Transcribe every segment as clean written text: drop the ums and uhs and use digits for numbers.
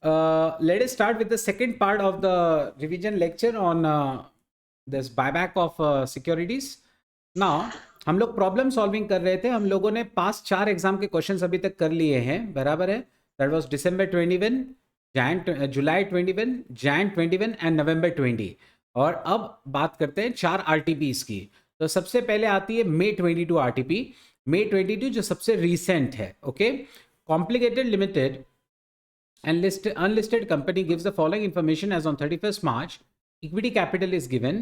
let us start with the second part of the revision lecture on this buyback of securities. Now हम लोग problem solving कर रहे थे. हम लोगों ने पास्ट 4 एग्जाम के क्वेश्चंस अभी तक कर लिए हैं, बराबर है. That was December 21, July 21, Jain 21 and November 20. और अब बात करते हैं 4 आरटीपीज की. तो सबसे पहले आती है मे 22 आरटीपी. मे 22 जो सबसे रिसेंट है. Okay, complicated limited and unlisted company gives the following information as on 31st March. Equity capital is given,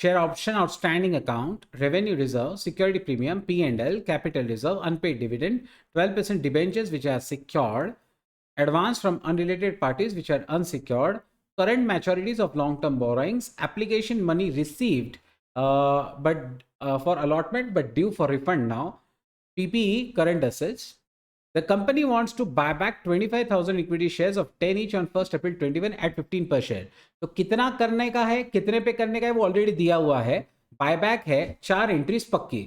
share option outstanding account, revenue reserve, security premium, P&L, capital reserve, unpaid dividend, 12% debentures which are secured, advance from unrelated parties which are unsecured, current maturities of long-term borrowings, application money received for allotment but due for refund now, PPE, current assets. The company wants to buy back 25,000 equity shares of 10 each on 1st April 21 at 15 per share. तो कितना करने का है, कितने पे करने का है वो ऑलरेडी दिया हुआ है. बायबैक है, 4 एंट्रीज पक्की.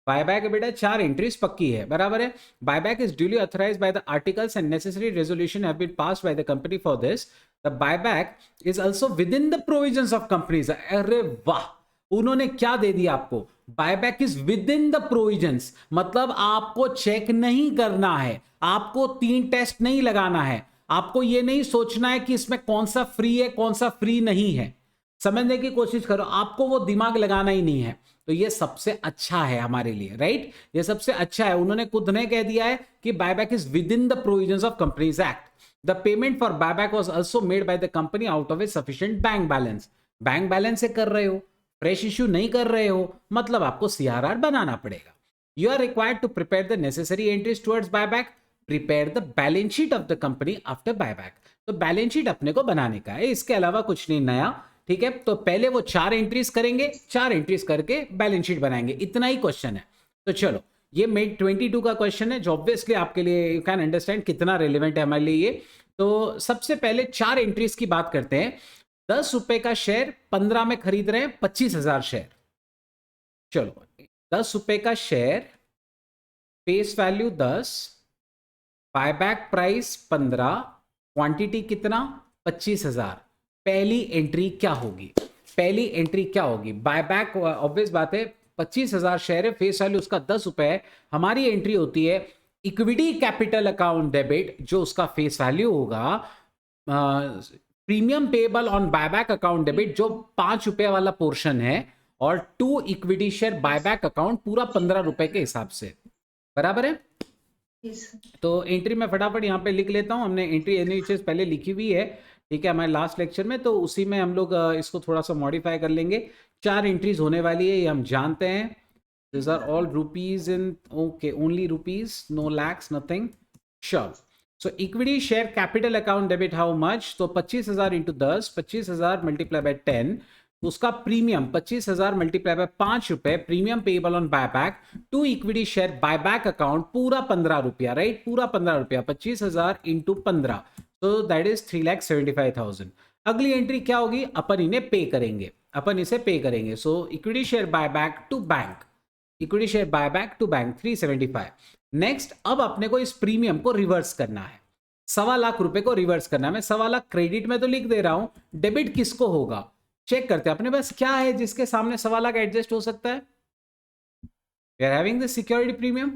बायबैक है बेटा, 4 एंट्रीज पक्की है, बराबर है. Buyback is duly authorized by the articles and necessary resolution have been passed by the company for this. The buyback is also with in the provisions of companies. अरे वाह, उन्होंने क्या दे दिया आपको. Buyback is with in the provisions, मतलब आपको check नहीं करना है, आपको 3 टेस्ट नहीं लगाना है, आपको ये नहीं सोचना है कि इसमें कौन सा फ्री है कौन सा फ्री नहीं है. समझने की कोशिश करो, आपको वो दिमाग लगाना ही नहीं है. तो ये सबसे अच्छा है हमारे लिए, राइट. ये सबसे अच्छा है. उन्होंने खुद ने कह दिया है कि buyback is with in the provisions of companies act. The payment for buyback was also made by the company out of A sufficient bank balance. Bank balance से कर रहे हो, फ्रेश इश्यू नहीं कर रहे हो, मतलब आपको सीआरआर बनाना पड़ेगा. You are required to prepare the necessary entries towards buyback. Prepare the balance sheet of the company after buyback. तो बैलेंस शीट अपने को बनाने का है, इसके अलावा कुछ नहीं नया, ठीक है. तो पहले वो 4 एंट्रीज करेंगे, 4 एंट्रीज करके बैलेंस शीट बनाएंगे, इतना ही क्वेश्चन है. तो चलो, ये मेड 22 का क्वेश्चन है जो ऑब्वियसली आपके लिए यू कैन अंडरस्टैंड कितना रेलिवेंट है हमारे लिए ये. तो सबसे पहले 4 एंट्रीज की बात करते हैं. 10 रुपए का शेयर 15 में खरीद रहे हैं, 25,000 शेयर. चलो, 10 रुपए का share, face value 10, buyback price 15, quantity कितना 25,000. पहली एंट्री क्या होगी, पहली एंट्री क्या होगी. बायबैक ऑब्वियस बात है, 25,000 शेयर है, फेस वैल्यू उसका 10 रुपए है. हमारी एंट्री होती है इक्विटी कैपिटल अकाउंट डेबिट, जो उसका फेस वैल्यू होगा. Premium payable on buyback account debit, जो 5 रुपए वाला पोर्शन है, और 2 इक्विटी शेयर बायबैक अकाउंट पूरा 15 रुपए के हिसाब से, बराबर है. तो एंट्री में फटाफट यहाँ पे लिख लेता हूँ. हमने एंट्री एनालिसिस पहले लिखी हुई है, ठीक है, हमारे लास्ट लेक्चर में. तो उसी में हम लोग इसको थोड़ा सा मॉडिफाई कर लेंगे. 4 एंट्रीज होने वाली है, ये हम जानते हैं. This are all rupees in, okay, only rupees, no lakhs, nothing. Sure. So equity share capital account debit how much? तो 25,000 into 10, 25,000 multiply by 10. उसका प्रीमियम 25,000 मल्टीप्लाई बाय 5 रुपए, premium payable on buyback. 2 equity share buyback account पूरा 15 रुपया, right, पूरा 15 रुपया. 25,000 into 15, तो that is 3,75,000. अगली entry क्या होगी, अपन इन्हें पे करेंगे, अपन इसे पे करेंगे. So equity share buyback to bank, equity share buyback to bank 375. Next, अब अपने को इस प्रीमियम को रिवर्स करना है. 1.25 लाख रुपए को रिवर्स करना है. मैं 1.25 लाख क्रेडिट में तो लिख दे रहा हूं, डेबिट किसको होगा चेक करते हैं. अपने पास क्या है जिसके सामने 1.25 लाख एडजस्ट हो सकता है. We are having the security premium.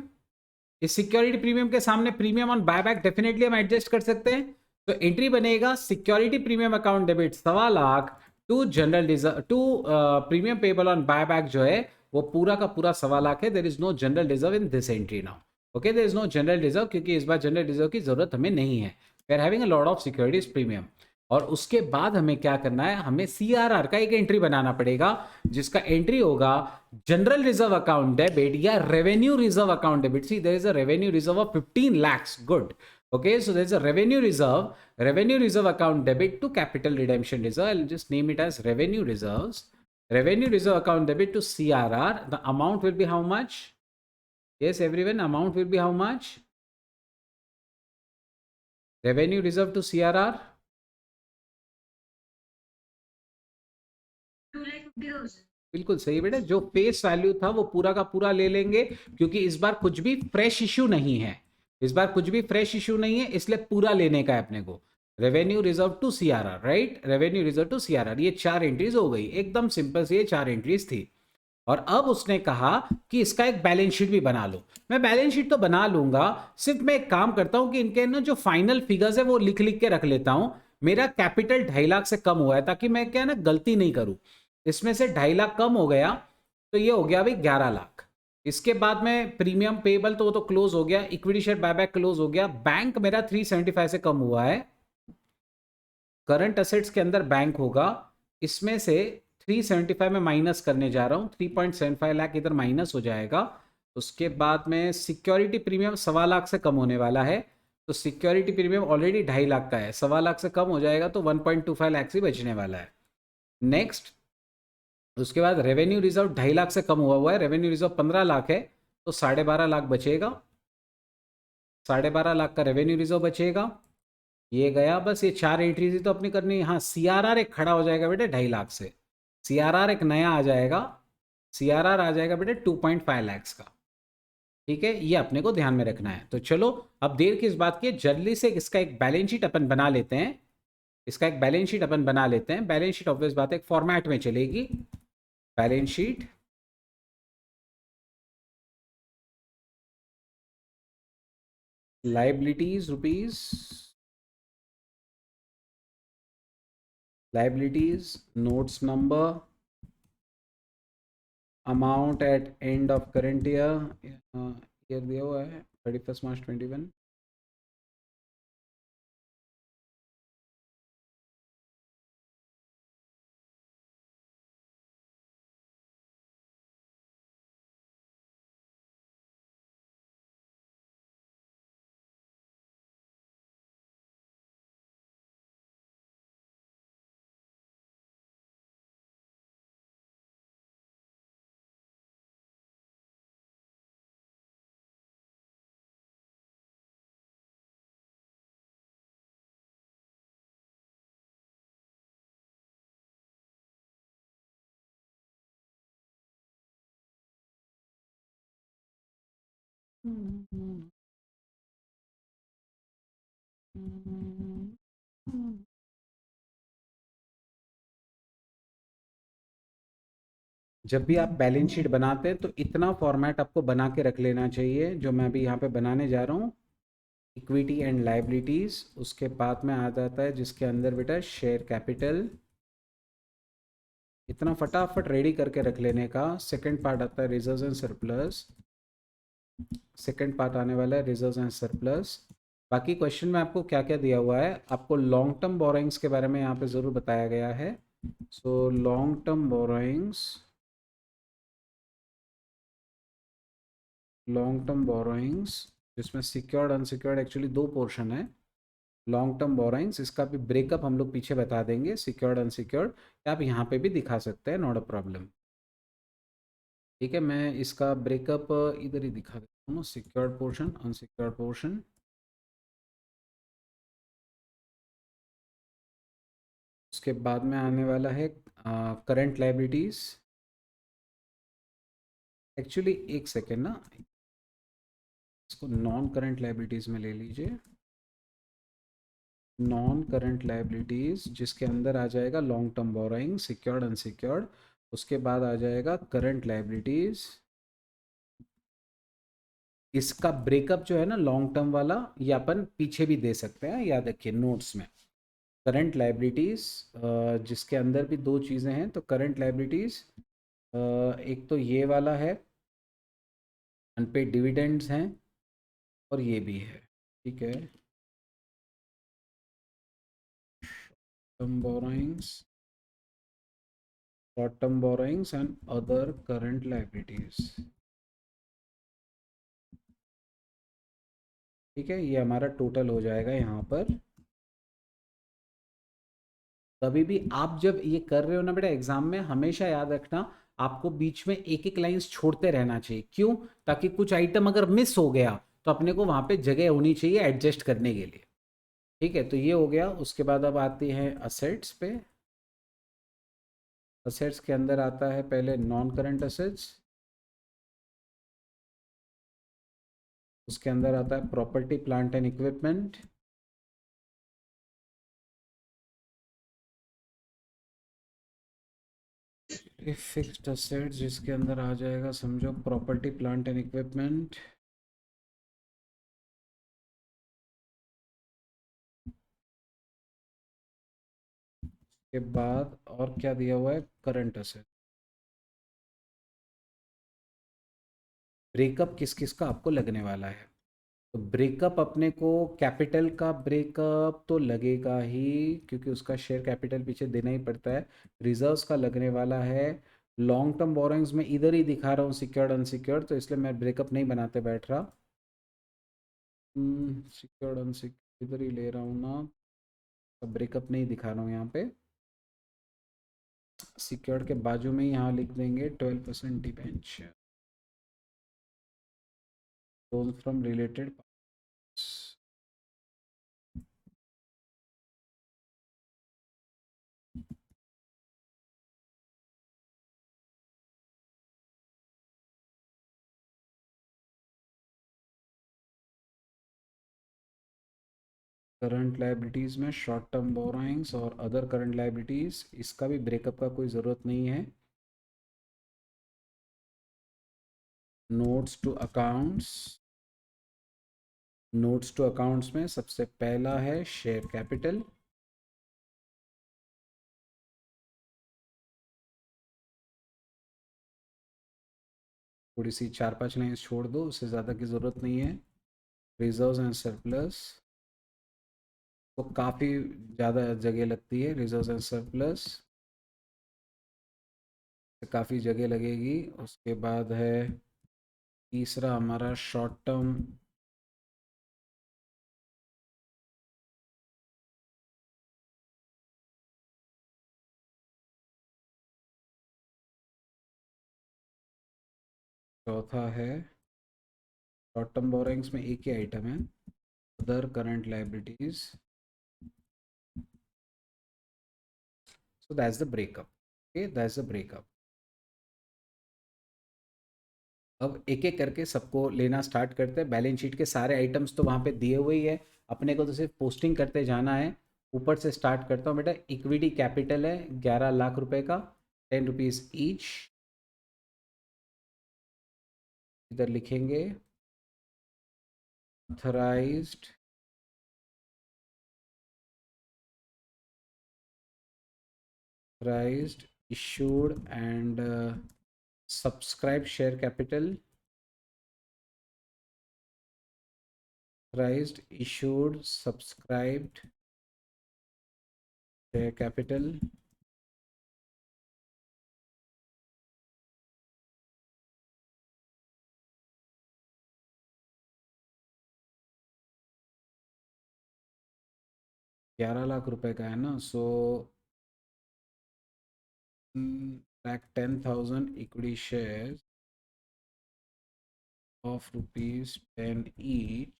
इस सिक्योरिटी प्रीमियम के सामने प्रीमियम ऑन बायबैक डेफिनेटली हम एडजस्ट कर सकते हैं. तो एंट्री बनेगा security premium account debit 1.25 lakh to general reserve, to premium payable on buyback जो है वो पूरा का पूरा 1.25 लाख है. There is no general reserve in this entry now. Okay, there is no general reserve, क्योंकि इस बार जनरल रिजर्व की जरूरत हमें नहीं है. We are having a lot of securities premium. और उसके बाद हमें क्या करना है, हमें सीआरआर का एक एंट्री बनाना पड़ेगा, जिसका एंट्री होगा जनरल रिजर्व अकाउंट डेबिट या revenue reserve account debit. See, there is a revenue reserve of 15 lakhs. Good. Okay, so there's a revenue reserve account debit to capital redemption reserve. I'll just name it as revenue reserves. Revenue reserve account debit to CRR. The amount will be how much? Yes, everyone, amount will be how much? Revenue reserve to CRR. 2,50,000. बिल्कुल सही बेटा. जो face value था वो पूरा का पूरा ले लेंगे, क्योंकि इस बार कुछ भी फ्रेश इश्यू नहीं है. इस बार कुछ भी फ्रेश इश्यू नहीं है, इसलिए पूरा लेने का है अपने को. Revenue reserve to CRR, right, revenue reserve to CRR, ये 4 एंट्रीज हो गई, एकदम सिंपल से ये 4 एंट्रीज थी। और अब उसने कहा कि इसका एक बैलेंस शीट भी बना लो। मैं बैलेंस शीट तो बना लूंगा, सिर्फ मैं एक काम करता हूं कि इनके ना जो फाइनल फिगर्स है वो लिख लिख के रख लेता हूं। मेरा कैपिटल 2.5 लाख से कम हुआ है, ताकि मैं क्या ना गलती नहीं करूं। इसमें से 2.5 लाख कम हो गया, तो ये हो गया भाई 11 लाख। इसके बाद में प्रीमियम पेबल तो वो तो क्लोज हो गया, इक्विटी शेयर बायबैक क्लोज हो गया, बैंक मेरा 375 से कम हुआ है। करंट असेट्स के अंदर बैंक होगा, इसमें से 375 में माइनस करने जा रहा हूं, 3.75 लाख इधर माइनस हो जाएगा। उसके बाद में सिक्योरिटी प्रीमियम 1.25 लाख से कम होने वाला है, तो सिक्योरिटी प्रीमियम ऑलरेडी 2.5 लाख का है, 1.25 लाख से कम हो जाएगा तो 1.25 लाख ही बचने वाला है। नेक्स्ट, उसके बाद रेवेन्यू रिजर्व 2.5 लाख से कम हुआ है, रेवेन्यू रिजर्व 15 लाख है, तो 12.5 लाख बचेगा, 12.5 लाख का रेवेन्यू रिजर्व बचेगा। ये गया, बस ये 4 एंट्रीज ही तो अपनी करनी है। हाँ, सीआरआर एक खड़ा हो जाएगा बेटे 2.5 लाख से, सीआरआर एक नया आ जाएगा, सीआरआर आ जाएगा बेटे 2.5 लाख का। ठीक है, ये अपने को ध्यान में रखना है। तो चलो, अब देर किस बात की, जल्दी से इसका एक बैलेंस शीट अपन बना लेते हैं। इसका एक बैलेंस शीट अपन बना लेते हैं। बैलेंस शीट ऑब्वियस बात है एक फॉर्मेट में चलेगी। Balance sheet, liabilities rupees, liabilities, notes number, amount at end of current year, year दिया हुआ है 31 मार्च 21। जब भी आप बैलेंस शीट बनाते हैं तो इतना फॉर्मेट आपको बना के रख लेना चाहिए, जो मैं अभी यहाँ पे बनाने जा रहा हूँ। इक्विटी एंड लाइबिलिटीज, उसके बाद में आ जाता है जिसके अंदर बेटा शेयर कैपिटल, इतना फटाफट रेडी करके रख लेने का। सेकंड पार्ट आता है reserves and surplus, second part आने वाला है रिजर्व्स एंड सरप्लस। बाकी क्वेश्चन में आपको क्या क्या दिया हुआ है, आपको लॉन्ग टर्म बोरोइंग्स के बारे में यहाँ पे ज़रूर बताया गया है। So long term borrowings, long term borrowings जिसमें सिक्योर्ड अनसिक्योर्ड एक्चुअली दो पोर्शन है। लॉन्ग टर्म बोरोइंग्स, इसका भी ब्रेकअप हम लोग पीछे बता देंगे, सिक्योर्ड अनसिक्योर्ड आप यहाँ पे भी दिखा सकते हैं, नॉट अ प्रॉब्लम। ठीक है, मैं इसका ब्रेकअप इधर ही दिखा देता हूँ, सिक्योर्ड पोर्शन, अनसिक्योर्ड पोर्शन। उसके बाद में आने वाला है करंट लाइबिलिटीज। एक्चुअली एक सेकेंड ना, इसको नॉन करंट लाइबिलिटीज में ले लीजिए। नॉन करंट लाइबिलिटीज जिसके अंदर आ जाएगा long term borrowing, secured unsecured, उसके बाद आ जाएगा करंट लाइबिलिटीज। इसका ब्रेकअप जो है ना लॉन्ग टर्म वाला, ये अपन पीछे भी दे सकते हैं, याद रखिए नोट्स में। करंट लाइबिलिटीज जिसके अंदर भी दो चीज़ें हैं, तो करंट लाइबिलिटीज एक तो ये वाला है, अनपेड डिविडेंड्स हैं, और ये भी है। ठीक है, term borrowings, short term borrowings and other current liabilities. ठीक है, ये हमारा टोटल हो जाएगा यहाँ पर। कभी भी आप जब ये कर रहे हो ना बेटा एग्जाम में, हमेशा याद रखना आपको बीच में एक एक लाइंस छोड़ते रहना चाहिए। क्यों? ताकि कुछ आइटम अगर मिस हो गया तो अपने को वहां पे जगह होनी चाहिए एडजस्ट करने के लिए। ठीक है, तो ये हो गया। उसके बाद अब आती है असेट्स पे। असेट्स के अंदर आता है पहले नॉन करंट असेट्स, उसके अंदर आता है property plant and equipment, fixed assets जिसके अंदर आ जाएगा समझो प्रॉपर्टी प्लांट एंड इक्विपमेंट, के बाद और क्या दिया हुआ है, करंट असेट। ब्रेकअप किस किस का आपको लगने वाला है? तो ब्रेकअप अपने को कैपिटल का ब्रेकअप तो लगेगा ही, क्योंकि उसका शेयर कैपिटल पीछे देना ही पड़ता है। रिजर्व्स का लगने वाला है। लॉन्ग टर्म बोरोइंग्स में इधर ही दिखा रहा हूँ सिक्योर्ड अनसिक्योर्ड, तो इसलिए मैं ब्रेकअप नहीं बनाते बैठ रहा। सिक्योर्ड अनसिक्योर्ड इधर ही ले रहा हूँ ना, अब ब्रेकअप नहीं दिखा रहा हूँ यहाँ पे। सिक्योर्ड के बाजू में ही यहाँ लिख देंगे 12% debenture loan from related. Current liabilities में शॉर्ट टर्म बोरोइंग्स और अदर करंट लाइबिलिटीज़, इसका भी ब्रेकअप का कोई ज़रूरत नहीं है। Notes to accounts, notes to accounts में सबसे पहला है शेयर कैपिटल। थोड़ी सी 4-5 लाइन छोड़ दो, उससे ज़्यादा की ज़रूरत नहीं है। रिजर्व्स एंड सरप्लस तो काफ़ी ज़्यादा जगह लगती है, रिजर्व्स एंड सरप्लस काफ़ी जगह लगेगी। उसके बाद है तीसरा हमारा शॉर्ट टर्म, चौथा है शॉर्ट टर्म बोरोइंग्स में एक ही आइटम है, other current liabilities. So that's the breakup. Okay, that's the breakup. अब एक एक करके सबको लेना स्टार्ट करते हैं। बैलेंस शीट के सारे आइटम्स तो वहाँ पे दिए हुए ही है, अपने को तो सिर्फ पोस्टिंग करते जाना है। ऊपर से स्टार्ट करता हूँ बेटा। इक्विटी कैपिटल है 11 लाख रुपए का, 10 रुपीज़ ईच। इधर लिखेंगे authorised authorised issued and subscribe share capital, authorized issued subscribed share capital, ₹11 lakh का है ना, सो like 10,000 equity shares of ₹10 each,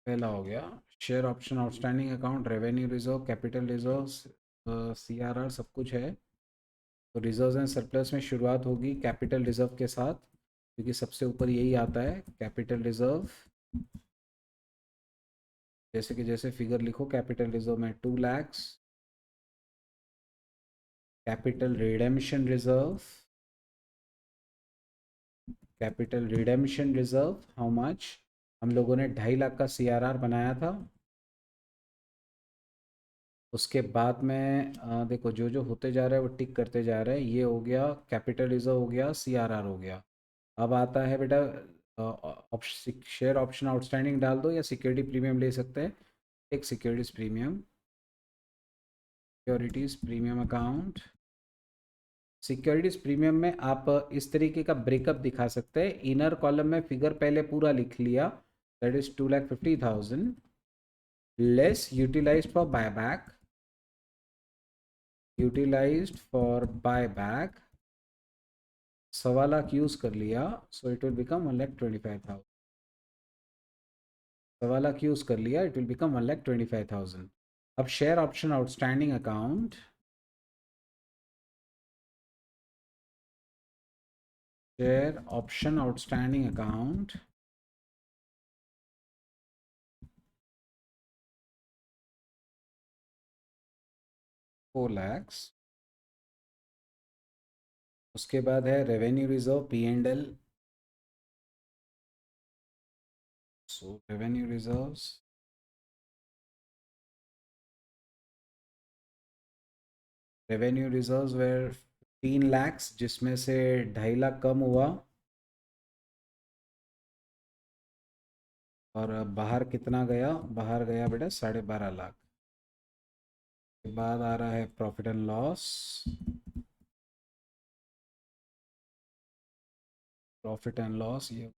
पहला हो गया। Share option outstanding account, revenue reserve, capital reserve, CRR सब कुछ है। तो रिजर्व एंड सरप्लस में शुरुआत होगी कैपिटल रिजर्व के साथ, क्योंकि सबसे ऊपर यही आता है कैपिटल रिजर्व। जैसे कि जैसे फिगर लिखो, कैपिटल रिजर्व में 2 lakhs, capital redemption reserve, capital redemption reserve how much, हम लोगों ने 2.5 लाख का CRR बनाया था। उसके बाद में देखो जो जो होते जा रहा है वो टिक करते जा रहे हैं। ये हो गया कैपिटल रिजर्व, हो गया CRR हो गया। अब आता है बेटा शेयर ऑप्शन आउटस्टैंडिंग डाल दो, या सिक्योरिटी प्रीमियम ले सकते हैं। एक securities premium, securities premium account. Securities premium में आप इस तरीके का ब्रेकअप दिखा सकते हैं। इनर कॉलम में फिगर पहले पूरा लिख लिया, that is 2,50,000 less utilised for buyback, utilised for buyback 1.25 lakh use कर लिया, so it will become 1,25,000। 1.25 lakh use कर लिया, इट विल बिकम 1,25,000। अब share option outstanding account, share option outstanding account, $4 lakhs। उसके बाद है revenue reserve P&L, so revenue reserves, revenue reserves were 15 lakhs, जिसमें से 2.5 लाख कम हुआ, और बाहर कितना गया, बाहर गया बेटा 12.5 लाख। के बाद आ रहा है profit and loss, profit and loss ये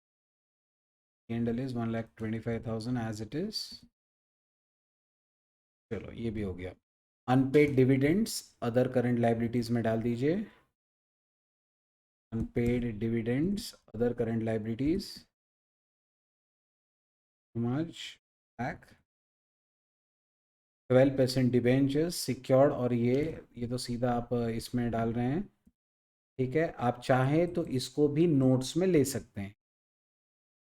P&L is 1,25,000 as it is. चलो ये भी हो गया। Unpaid dividends other current liabilities में डाल दीजिए, unpaid dividends other current liabilities much back, 12% debentures secured, और ये तो सीधा आप इसमें डाल रहे हैं, ठीक है। आप चाहें तो इसको भी नोट्स में ले सकते हैं,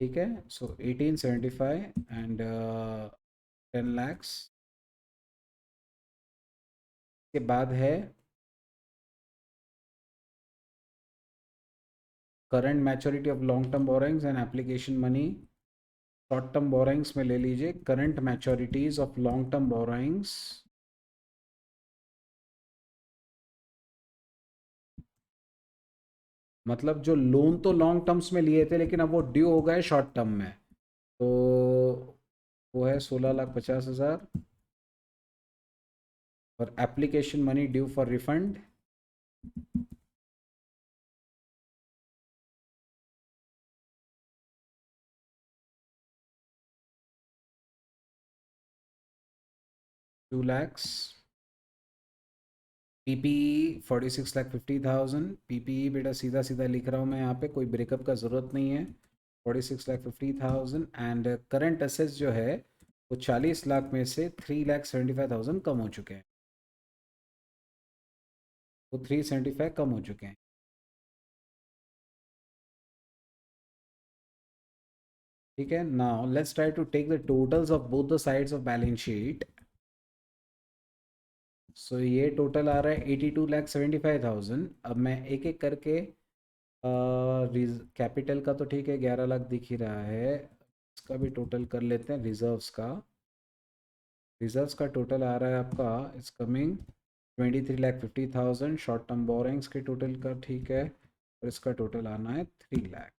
ठीक है। सो 1875 एंड 10 lakhs। के बाद है current maturity of long term borrowings and application money. Short term borrowings में ले लीजिए current मैच्योरिटीज of long term borrowings, मतलब जो लोन तो लॉन्ग टर्म्स में लिए थे लेकिन अब वो ड्यू हो गए शॉर्ट टर्म में, तो वो है 16,50,000। और application money due for refund, $2 lakhs। PPE 46,50,000। PPE बेटा सीधा सीधा लिख रहा हूँ मैं यहाँ पे, कोई ब्रेकअप का ज़रूरत नहीं है। 46,50,000 एंड करंट असेट्स जो है वो 40 लाख में से 3,75,000 कम हो चुके हैं, वो 375 कम हो चुके हैं, ठीक है। Now let's try to take the totals of both the sides of balance sheet. So ये टोटल आ रहा है 82,75,000। अब मैं एक एक करके कैपिटल का तो ठीक है 11 लाख दिख ही रहा है, इसका भी टोटल कर लेते हैं। रिजर्व्स का, रिजर्व्स का टोटल आ रहा है आपका it's coming 23,50,000। Short term borrowings के टोटल का ठीक है, और इसका टोटल आना है 3 लाख।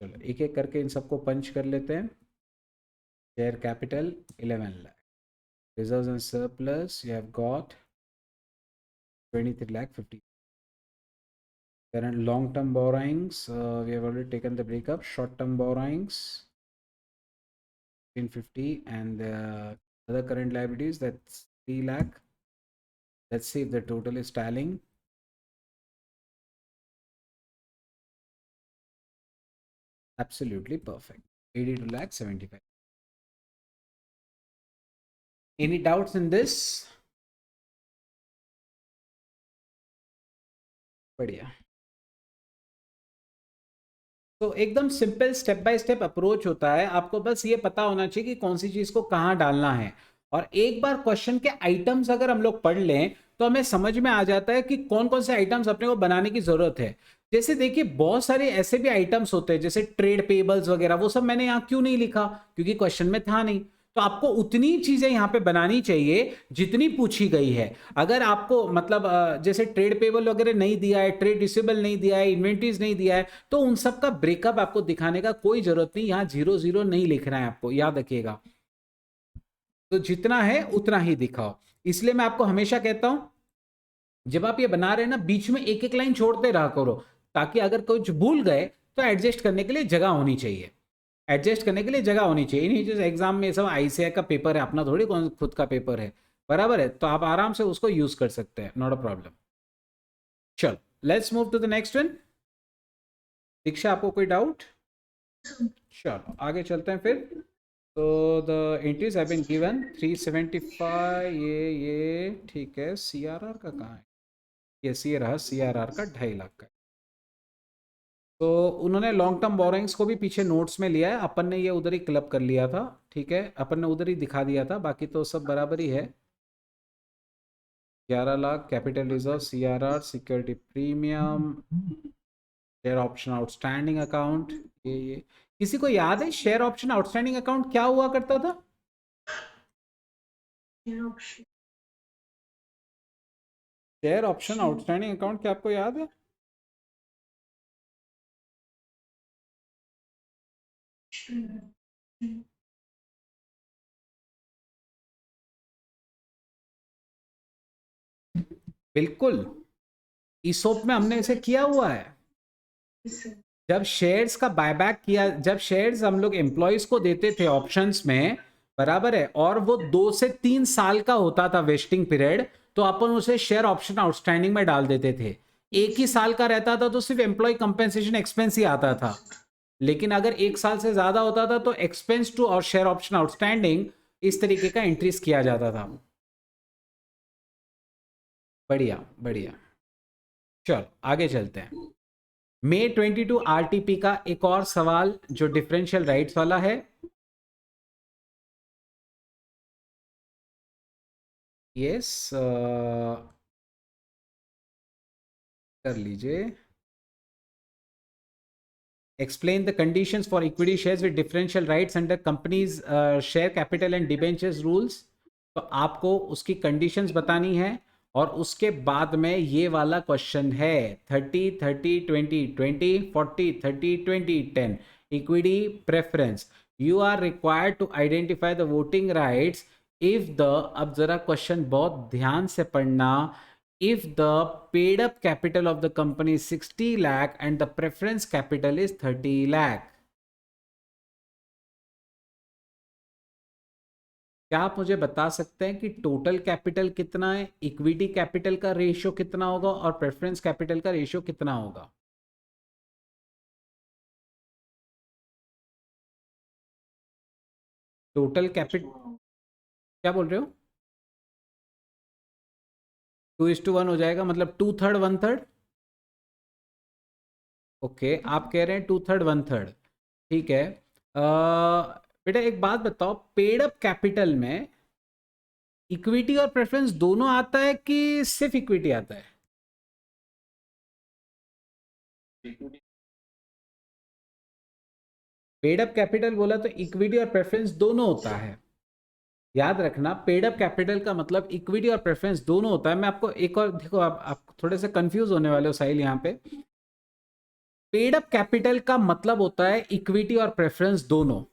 चलो एक एक करके इन सबको पंच कर लेते हैं। Share capital 11 lakh, reserves and surplus you have got 23,50,000। current long term borrowings we have already taken the breakup, short term borrowings 1550, and other current liabilities that's 3 lakh. Let's see if the total is tallying. Absolutely perfect, 82 lakh 75. Any doubts in this? बढ़िया। तो एकदम simple step by step approach होता है, आपको बस ये पता होना चाहिए कि कौन सी चीज को कहाँ डालना है। और एक बार क्वेश्चन के आइटम्स अगर हम लोग पढ़ लें तो हमें समझ में आ जाता है कि कौन कौन से आइटम्स अपने को बनाने की जरूरत है। जैसे देखिए बहुत सारे ऐसे भी आइटम्स होते हैं जैसे ट्रेड पेबल्स वगैरह, वो सब मैंने यहाँ क्यों नहीं लिखा, क्योंकि क्वेश्चन में था नहीं। तो आपको उतनी चीजें यहाँ पे बनानी चाहिए जितनी पूछी गई है। अगर आपको मतलब जैसे ट्रेड पेबल वगैरह नहीं दिया है, ट्रेड रिसीवेबल नहीं दिया है, इन्वेंट्रीज नहीं दिया है, तो उन सब का ब्रेकअप आपको दिखाने का कोई जरूरत नहीं, यहाँ 0 0 नहीं लिखना है आपको, याद रखिएगा। तो जितना है उतना ही दिखाओ। इसलिए मैं आपको हमेशा कहता हूं जब आप ये बना रहे हैं ना, बीच में एक एक लाइन छोड़ते रहा करो, ताकि अगर कुछ भूल गए तो एडजस्ट करने के लिए जगह होनी चाहिए, एडजस्ट करने के लिए जगह होनी चाहिए। नहीं जैसे एग्जाम में सब आईसीआई का पेपर है, अपना थोड़ी कौन खुद का पेपर है, बराबर है, तो आप आराम से उसको यूज कर सकते हैं, नॉट अ प्रॉब्लम। चलो let's move to the next one. Diksha आपको कोई डाउट? चलो आगे चलते हैं फिर। तो the entries have been given 375, ये ठीक है। सीआरआर का कहाँ है? ये सी रहा, सीआरआर का 2.5 लाख का। तो उन्होंने लॉन्ग टर्म बोरोइंग्स को भी पीछे नोट्स में लिया है, अपन ने ये उधर ही क्लब कर लिया था, ठीक है, अपन ने उधर ही दिखा दिया था, बाकी तो सब बराबर ही है। 11 lakh capital reserve, CRR, security premium, share option outstanding account, ये किसी को याद है शेयर ऑप्शन आउटस्टैंडिंग अकाउंट क्या हुआ करता था? शेयर ऑप्शन आउटस्टैंडिंग अकाउंट क्या आपको याद है? बिल्कुल, ईसोप में हमने इसे किया हुआ है। जब शेयर्स का बायबैक किया, जब शेयर्स हम लोग एम्प्लॉयज को देते थे ऑप्शंस में, बराबर है, और वो 2 से 3 साल का होता था वेस्टिंग पीरियड, तो अपन उसे शेयर ऑप्शन आउटस्टैंडिंग में डाल देते थे। 1 ही साल का रहता था तो सिर्फ एम्प्लॉय कंपेंसेशन एक्सपेंस ही आता था, लेकिन अगर 1 साल से ज्यादा होता था तो एक्सपेंस टू और शेयर ऑप्शन आउटस्टैंडिंग इस तरीके का एंट्रीज किया जाता था। बढ़िया बढ़िया, चल आगे चलते हैं। May 22 आरटीपी का एक और सवाल जो डिफरेंशियल राइट्स वाला है। यस, कर लीजिए। Explain the conditions for equity shares with differential rights under company's share capital and debentures rules। तो आपको उसकी कंडीशंस बतानी है, और उसके बाद में ये वाला क्वेश्चन है 30 30 20 20 40 30 20 10 equity preference. You are required to identify the voting rights if the, अब जरा क्वेश्चन बहुत ध्यान से पढ़ना, if the paid up capital of the company is 60 lakh and the preference capital is 30 lakh। क्या आप मुझे बता सकते हैं कि टोटल कैपिटल कितना है, इक्विटी कैपिटल का रेशियो कितना होगा और प्रेफरेंस कैपिटल का रेशियो कितना होगा? टोटल कैपिटल, क्या बोल रहे हो? 2:1 हो जाएगा, मतलब 2/3 1/3। ओके, आप कह रहे हैं 2/3 1/3, ठीक है। बेटा एक बात बताओ, पेड अप कैपिटल में इक्विटी और प्रेफरेंस दोनों आता है कि सिर्फ इक्विटी आता है? पेड अप कैपिटल बोला तो इक्विटी और प्रेफरेंस दोनों होता है, याद रखना। पेड अप कैपिटल का मतलब इक्विटी और प्रेफरेंस दोनों होता है। मैं आपको एक और, देखो आप थोड़े से कंफ्यूज होने वाले हो साहिल यहाँ पे। पेड अप कैपिटल का मतलब होता है इक्विटी और प्रेफरेंस दोनों,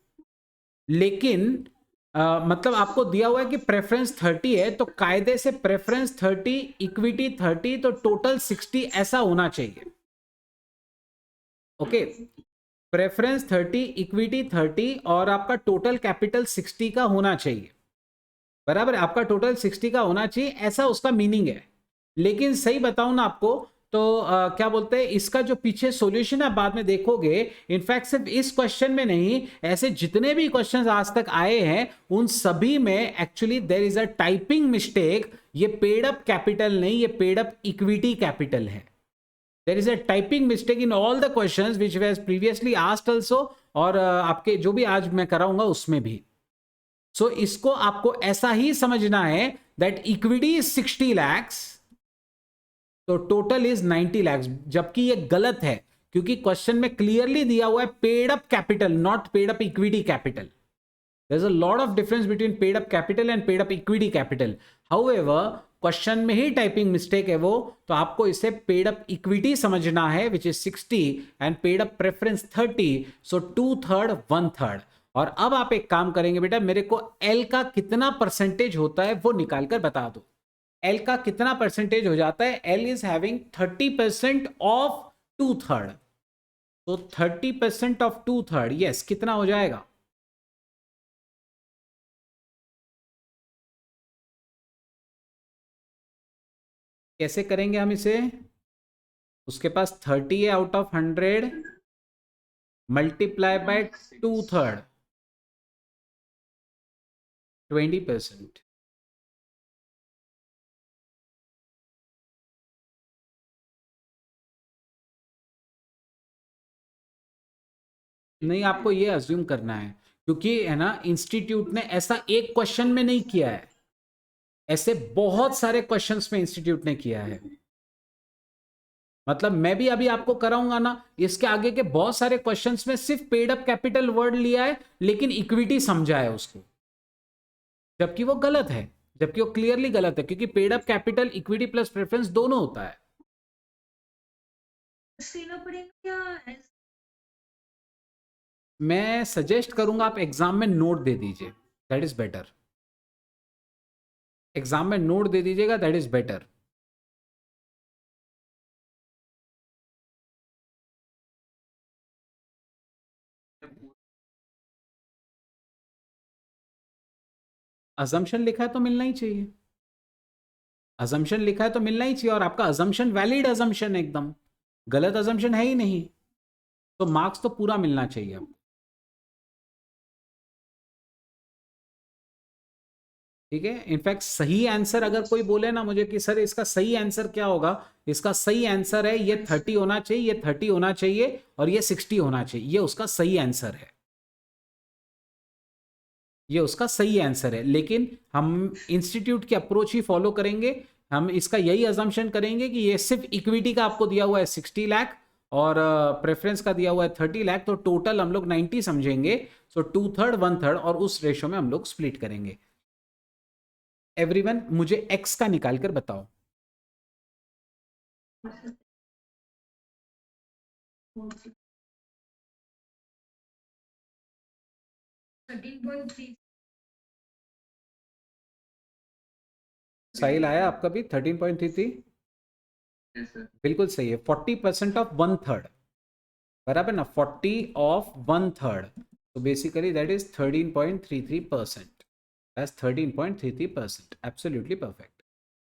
लेकिन मतलब आपको दिया हुआ है कि प्रेफरेंस 30 है, तो कायदे से प्रेफरेंस 30 इक्विटी 30 तो टोटल 60 ऐसा होना चाहिए। ओके, प्रेफरेंस 30 इक्विटी 30 और आपका टोटल कैपिटल 60 का होना चाहिए, बराबर है, आपका टोटल 60 का होना चाहिए, ऐसा उसका मीनिंग है। लेकिन सही बताऊं ना आपको, तो क्या बोलते हैं, इसका जो पीछे सॉल्यूशन आप बाद में देखोगे, इनफैक्ट सिर्फ इस क्वेश्चन में नहीं, ऐसे जितने भी क्वेश्चंस आज तक आए हैं उन सभी में actually there is a typing mistake. ये पेड अप कैपिटल नहीं, ये पेड अप इक्विटी कैपिटल है। There is a typing mistake in all the questions which was previously asked also, और आपके जो भी आज मैं कराऊंगा उसमें भी। सो इसको आपको ऐसा ही समझना है दैट इक्विटी इज 60 lakhs, तो टोटल इज 90 lakhs, जबकि ये गलत है, क्योंकि क्वेश्चन में क्लियरली दिया हुआ है paid up capital, not paid up equity capital. There is a lot of difference between paid up capital and paid up equity capital. However question में ही टाइपिंग मिस्टेक है वो, तो आपको इसे पेड अप इक्विटी समझना है which is 60 and paid up preference 30, सो 2/3 1/3। और अब आप एक काम करेंगे बेटा, मेरे को एल का कितना परसेंटेज होता है वो निकाल कर बता दो। एल का कितना परसेंटेज हो जाता है? एल इज हैविंग 30% ऑफ 2/3, तो 30% ऑफ 2/3, यस, कितना हो जाएगा? कैसे करेंगे हम इसे? उसके पास 30 है आउट ऑफ 100, मल्टीप्लाई बाय 2/3, 20%। नहीं, आपको ये अज्यूम करना है, क्योंकि है ना इंस्टीट्यूट ने ऐसा एक क्वेश्चन में नहीं किया है, ऐसे बहुत सारे क्वेश्चंस में इंस्टीट्यूट ने किया है। मतलब मैं भी अभी आपको कराऊंगा ना, इसके आगे के बहुत सारे क्वेश्चंस में सिर्फ पेड अप कैपिटल वर्ड लिया है, लेकिन इक्विटी समझा है उसको, जबकि वो गलत है, जबकि वो क्लियरली गलत है, क्योंकि paid up capital equity plus preference दोनों होता है। मैं सजेस्ट करूंगा आप एग्जाम में नोट दे दीजिए, दैट इज बेटर। एग्जाम में नोट दे दीजिएगा, दैट इज बेटर। अजम्पशन लिखा है तो मिलना ही चाहिए, अजम्पशन लिखा है तो मिलना ही चाहिए, और आपका अजम्पशन वैलिड अजम्पशन है, एकदम गलत अजम्पशन है ही नहीं, तो मार्क्स तो पूरा मिलना चाहिए आपको। ठीक है, इनफैक्ट सही आंसर अगर कोई बोले ना मुझे कि सर इसका सही आंसर क्या होगा, इसका सही आंसर है ये 30 होना चाहिए, ये 30 होना चाहिए, और ये 60 होना चाहिए, ये उसका सही आंसर है, ये उसका सही आंसर है। लेकिन हम इंस्टीट्यूट की अप्रोच ही फॉलो करेंगे, हम इसका यही अजम्पशन करेंगे कि ये सिर्फ इक्विटी का आपको दिया हुआ है 60 लाख, और प्रेफरेंस का दिया हुआ है 30 लाख, तो टोटल हम लोग 90 समझेंगे, सो 2/3 1/3, और उस रेशो में हम लोग स्प्लिट करेंगे। एवरीवन मुझे एक्स का निकाल कर बताओ। सही लाया आपका भी 13.33, बिल्कुल सही है। 40% ऑफ 1/3, बराबर ना, 40 ऑफ 1/3, तो basically that is 13.33%, that's 13.33%, absolutely perfect.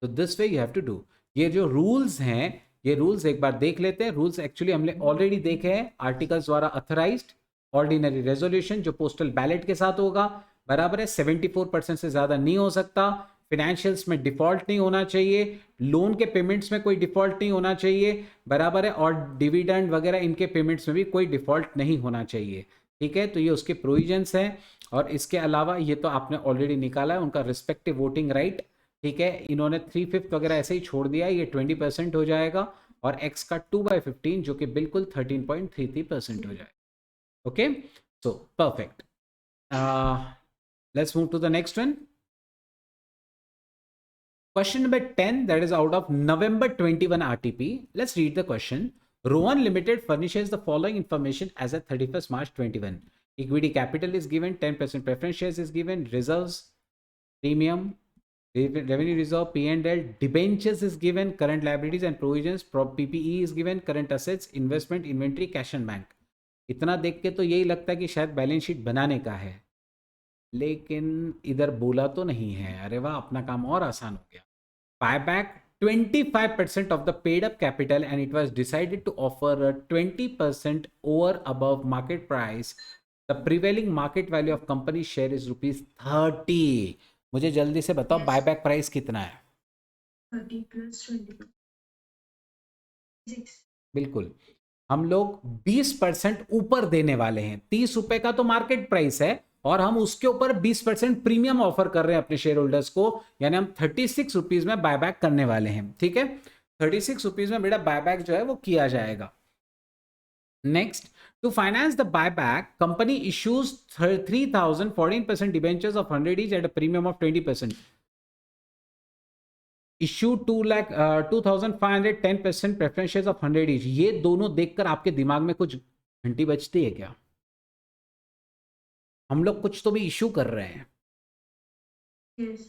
तो this way you have to do. ये जो रूल्स हैं, ये रूल्स एक बार देख लेते हैं। रूल्स एक्चुअली हमने ऑलरेडी देखे हैं, आर्टिकल्स द्वारा अथराइज्ड ऑर्डिनरी रेजोल्यूशन जो पोस्टल बैलेट के साथ होगा, बराबर है, 74% से ज्यादा नहीं हो सकता, फिनेंशियल्स में डिफॉल्ट नहीं होना चाहिए, लोन के पेमेंट्स में कोई डिफॉल्ट नहीं होना चाहिए, बराबर है, और डिविडेंड वगैरह इनके पेमेंट्स में भी कोई डिफॉल्ट नहीं होना चाहिए। ठीक है, तो ये उसके प्रोविजंस हैं। और इसके अलावा ये तो आपने ऑलरेडी निकाला है उनका रिस्पेक्टिव वोटिंग राइट। ठीक है, इन्होंने 3/5 वगैरह ऐसे ही छोड़ दिया है, ये 20% हो जाएगा, और x का 2/15 जो कि बिल्कुल 13.33% हो जाएगा। Okay, so perfect. Let's move to the next one. Question number 10, that is out of November 21 RTP. Let's read the question. Rowan Limited furnishes the following information as at 31st March 21. Equity capital is given, 10% preference shares is given, reserves, premium, revenue reserve, P&L, debentures is given, current liabilities and provisions, PPE is given, current assets, investment, inventory, cash and bank. इतना देख के तो यही लगता है कि शायद balance sheet बनाने का है, लेकिन इधर बोला तो नहीं है। अरे वाह, अपना काम और आसान हो गया। Buyback 25% of the paid up capital, and it was decided to offer a 20% over above market price. The prevailing market value of company share is ₹30। मुझे जल्दी से बताओ बायबैक प्राइस कितना है? 30 + 20 6। बिल्कुल, हम लोग 20% ऊपर देने वाले हैं। 30 रुपए का तो मार्केट प्राइस है, और हम उसके ऊपर 20% प्रीमियम ऑफर कर रहे हैं अपने शेयर होल्डर्स को, यानी हम 36 रुपीज में बायबैक करने वाले हैं। ठीक है, 36 रुपीज में बेटा बायबैक जो है वो किया जाएगा। Next, to finance the buyback company issues 3000 14% debentures of 100 each at a premium of 20%। Issue 2,500 10% preference shares of 100 each। ये दोनों देखकर आपके दिमाग में कुछ घंटी बजती है क्या? हम लोग कुछ तो भी इश्यू कर रहे हैं। Yes.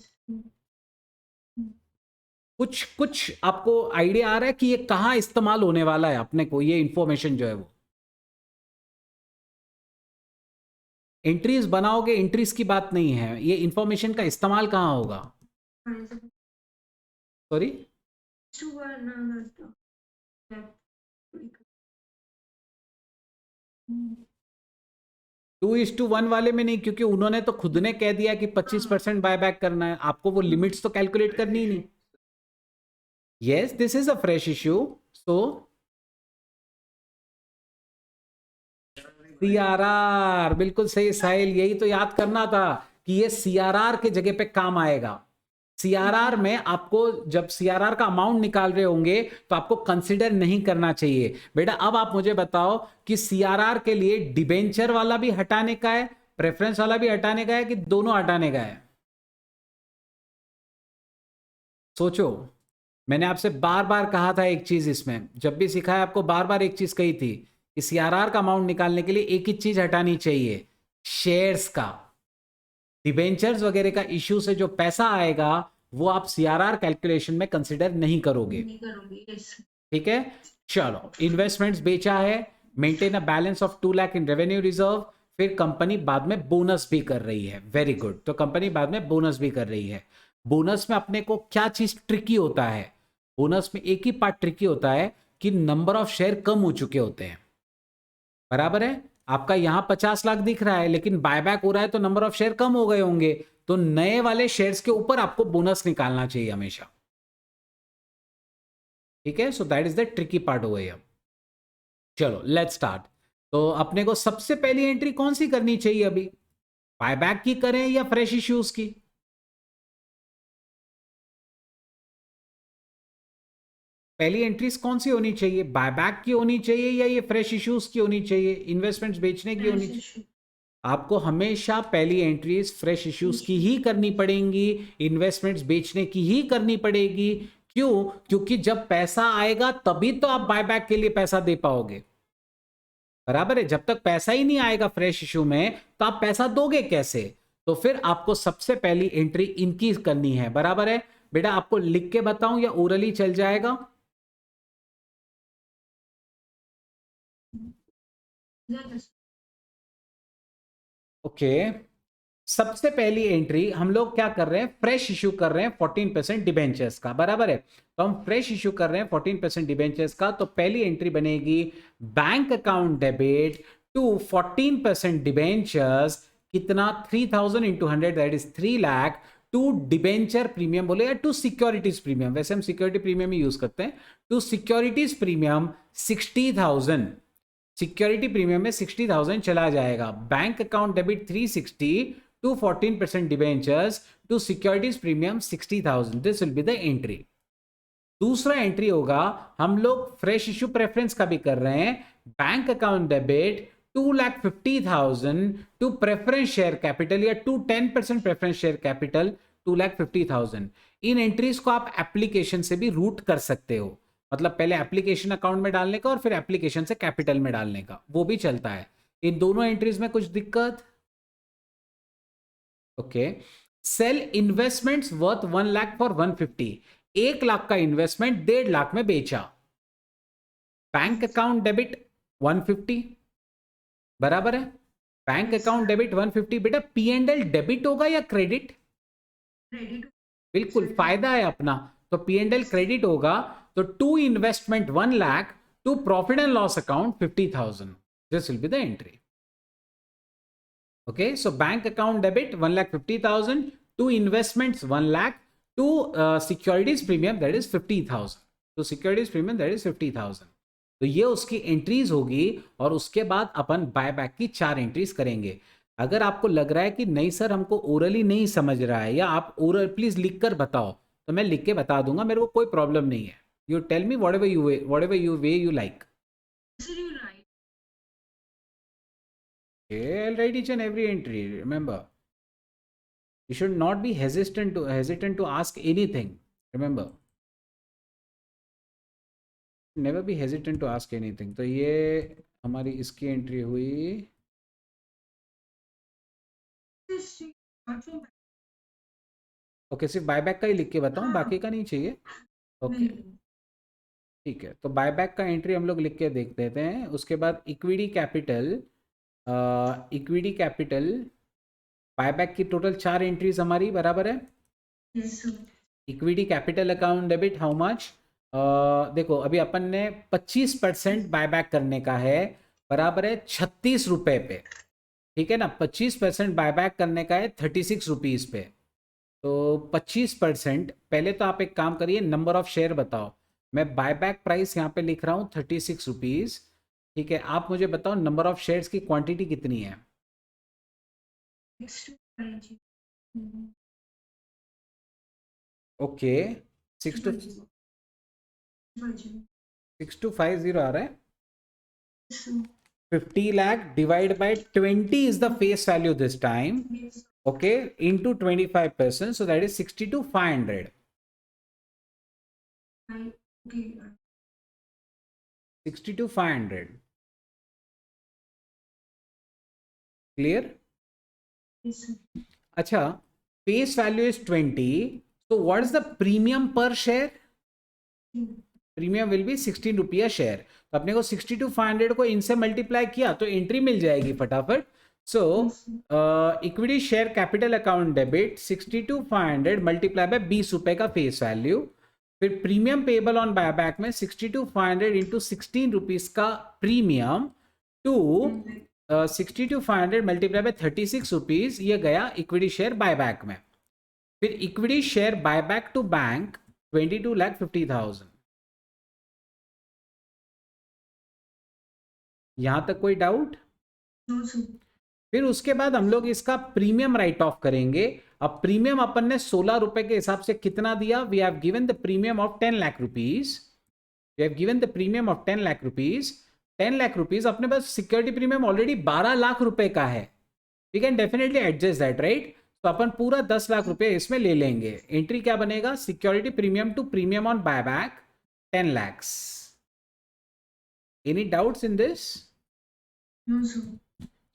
कुछ कुछ आपको आइडिया आ रहा है कि ये कहाँ इस्तेमाल होने वाला है अपने को, ये इंफॉर्मेशन जो है वो? एंट्रीज बनाओगे, एंट्रीज की बात नहीं है, ये इंफॉर्मेशन का इस्तेमाल कहाँ होगा? सॉरी, 2:1 वाले में नहीं, क्योंकि उन्होंने तो खुद ने कह दिया कि 25% बायबैक करना है, आपको वो लिमिट्स तो कैलकुलेट करनी ही नहीं। Yes, this is a fresh issue, so CRR, बिल्कुल सही साहिल, यही तो याद करना था कि ये सीआरआर के जगह पे काम आएगा। सीआरआर में आपको जब सीआरआर का अमाउंट निकाल रहे होंगे तो आपको कंसिडर नहीं करना चाहिए। बेटा अब आप मुझे बताओ कि सीआरआर के लिए डिबेंचर वाला भी हटाने का है, प्रेफरेंस वाला भी हटाने का है, कि दोनों हटाने का है? सोचो। मैंने आपसे बार बार कहा था एक चीज, इसमें जब भी सिखाया आपको बार बार एक चीज कही थी कि सीआरआर का अमाउंट निकालने के लिए एक ही चीज हटानी चाहिए, शेयर्स का। डिबेंचर्स वगैरह का इश्यू से जो पैसा आएगा वो आप सीआरआर कैलकुलेशन में कंसिडर नहीं करोगे। नहीं करूंगी, यस। ठीक है, चलो इन्वेस्टमेंट्स बेचा है, maintain a balance of 2 lakh in revenue reserve, फिर कंपनी बाद में बोनस भी कर रही है। वेरी गुड, तो कंपनी बाद में बोनस भी कर रही है। बोनस में अपने को क्या चीज ट्रिकी होता है? बोनस में एक ही पार्ट ट्रिकी होता है कि नंबर ऑफ शेयर कम हो चुके होते हैं। बराबर है, आपका यहां 50 लाख दिख रहा है लेकिन बायबैक हो रहा है तो नंबर ऑफ शेयर कम हो गए होंगे, तो नए वाले शेयर्स के ऊपर आपको बोनस निकालना चाहिए हमेशा। ठीक है, so that is the tricky part over here. चलो लेट्स स्टार्ट। तो अपने को सबसे पहली एंट्री कौन सी करनी चाहिए अभी? बायबैक की करें या फ्रेश इश्यूज की? पहली एंट्रीज कौन सी होनी चाहिए? बायबैक की होनी चाहिए या ये फ्रेश इश्यूज की होनी चाहिए, इन्वेस्टमेंट्स बेचने की होनी चाहिए? आपको हमेशा पहली एंट्रीज फ्रेश इश्यूज की ही करनी पड़ेंगी, इन्वेस्टमेंट्स बेचने की ही करनी पड़ेगी। क्यों? क्योंकि जब पैसा आएगा तभी तो आप बायबैक के लिए पैसा दे पाओगे। बराबर है, जब तक पैसा ही नहीं आएगा फ्रेश इशू में तो आप पैसा दोगे कैसे? तो फिर आपको सबसे पहली एंट्री इनकी करनी है। बराबर है बेटा, आपको लिख के बताऊं या ओरली चल जाएगा? ओके, सबसे पहली एंट्री हम लोग क्या कर रहे हैं? फ्रेश इशू कर रहे हैं 14% डिबेंचर्स का। बराबर है, तो हम फ्रेश इशू कर रहे हैं 14% डिबेंचर्स का, तो पहली एंट्री बनेगी bank account debit to 14% debentures. कितना? 3000 into 100 that is 3 lakh to debenture premium बोले या टू सिक्योरिटीज प्रीमियम, वैसे हम सिक्योरिटी प्रीमियम ही यूज करते हैं। To securities premium 60,000, security premium में 60,000 चला जाएगा। Bank account debit 360 to 14% debentures to securities premium 60,000, this will be the entry. दूसरा एंट्री होगा, हम लोग फ्रेश इशू प्रेफरेंस का भी कर रहे हैं, bank account debit 2,50,000 to preference share capital या टू 10% प्रेफरेंस शेयर कैपिटल 2,50,000। इन एंट्रीज को आप एप्लीकेशन से भी रूट कर सकते हो, मतलब पहले एप्लीकेशन अकाउंट में डालने का और फिर एप्लीकेशन से कैपिटल में डालने का, वो भी चलता है। इन दोनों एंट्रीज में कुछ दिक्कत? Okay, sell investments worth 1 lakh for 150, 1 lakh का इन्वेस्टमेंट 1.5 लाख में बेचा। बैंक अकाउंट डेबिट 150, बराबर है, बैंक अकाउंट डेबिट 150। बेटा पी एंड एल डेबिट होगा या क्रेडिट? क्रेडिट। बिल्कुल, फायदा है अपना, तो पी एंड एल क्रेडिट होगा। तो to investment 1 lakh to profit and loss account 50,000, this will be the entry. Okay, so bank account debit 1,50,000 to investments 1 lakh to securities premium that is 50,000, तो securities premium that is 50,000। तो ये उसकी entries होगी और उसके बाद अपन बायबैक की 4 entries करेंगे। अगर आपको लग रहा है कि नहीं सर हमको ओरली नहीं समझ रहा है, या आप ओरल प्लीज लिख कर बताओ, तो मैं लिख के बता दूंगा, मेरे को कोई प्रॉब्लम नहीं है। You tell me whatever you way you like. Sir, you right. Okay, I'll write each and every entry. Remember, you should not be hesitant to ask anything. Remember, never be hesitant to ask anything. तो ये हमारी इसकी entry हुई। Okay, सिर्फ buyback का ही लिख के बताऊं, बाकी का नहीं चाहिए? ओके ठीक है, तो बायबैक का एंट्री हम लोग लिख के देख देते हैं। उसके बाद इक्विटी कैपिटल बायबैक की टोटल 4 एंट्रीज हमारी, बराबर है। Yes, sir. Equity capital account debit how much? देखो अभी अपन ने 25% बायबैक करने का है, बराबर है 36 रुपए पे। ठीक है ना, 25% बायबैक करने का है 36 रुपीज पे। तो 25%, पहले तो आप एक काम करिए, नंबर ऑफ शेयर बताओ। मैं बायबैक प्राइस यहाँ पे लिख रहा हूँ 36 रुपीज, ठीक है, आप मुझे बताओ नंबर ऑफ शेयर्स की क्वांटिटी कितनी है? 625 ओके, 6250 आ रहा है. 50 lakh divided by 20 is the face value this time. Okay, into 25%, so that is 62,500. 62,500. Clear? अच्छा, face value is 20. So what is the premium per share? Premium will be 16 रुपये a share. तो अपने को 62,500 को इनसे multiply किया तो entry मिल जाएगी फटाफट. So equity share capital account debit 62,500 multiply by 20 रुपए का फेस वैल्यू. फिर प्रीमियम पेबल ऑन बायबैक में 62,500 इंटू 16 रुपीज का premium to 62,500 multiply by 36 rupees, ये गया इक्विटी शेयर बायबैक में. फिर equity share buyback to bank 22,50,000. यहां तक कोई डाउट? फिर उसके बाद हम लोग इसका प्रीमियम राइट ऑफ करेंगे. अब प्रीमियम अपन ने 16 रुपए के हिसाब से कितना दिया? We have given the premium of 10 lakh rupees. We have given the premium of 10 lakh rupees. 10 lakh rupees अपने पास सिक्योरिटी प्रीमियम ऑलरेडी 12 लाख रुपए का है. We can definitely adjust that, right? तो अपन पूरा 10 लाख रुपए इसमें ले लेंगे. एंट्री क्या बनेगा? Security premium to premium on buyback 10 lakhs. Any doubts in this? No, sir.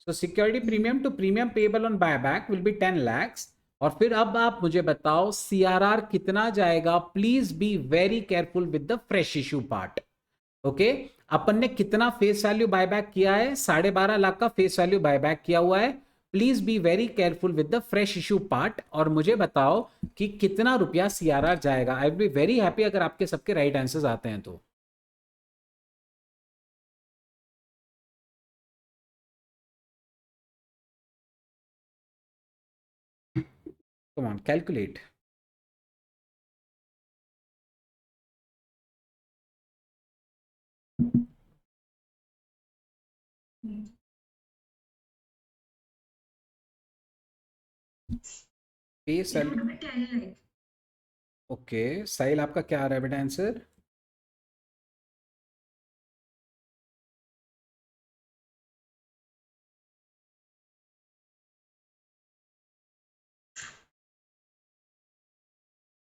So security premium to premium payable on buyback will be 10 lakhs. और फिर अब आप मुझे बताओ CRR कितना जाएगा? Please be very careful with the fresh issue part. Okay, अपन ने कितना फेस वैल्यू बायबैक किया है? 12.5 लाख का फेस वैल्यू बायबैक किया हुआ है. Please be very careful with the fresh issue part और मुझे बताओ कि कितना रुपया CRR जाएगा. I will be very happy अगर आपके सबके राइट आंसर्स आते हैं तो. Come on, calculate. Face It value. would be 10 lakh. Okay, Sahil आपका क्या आ रहा है बेटा answer?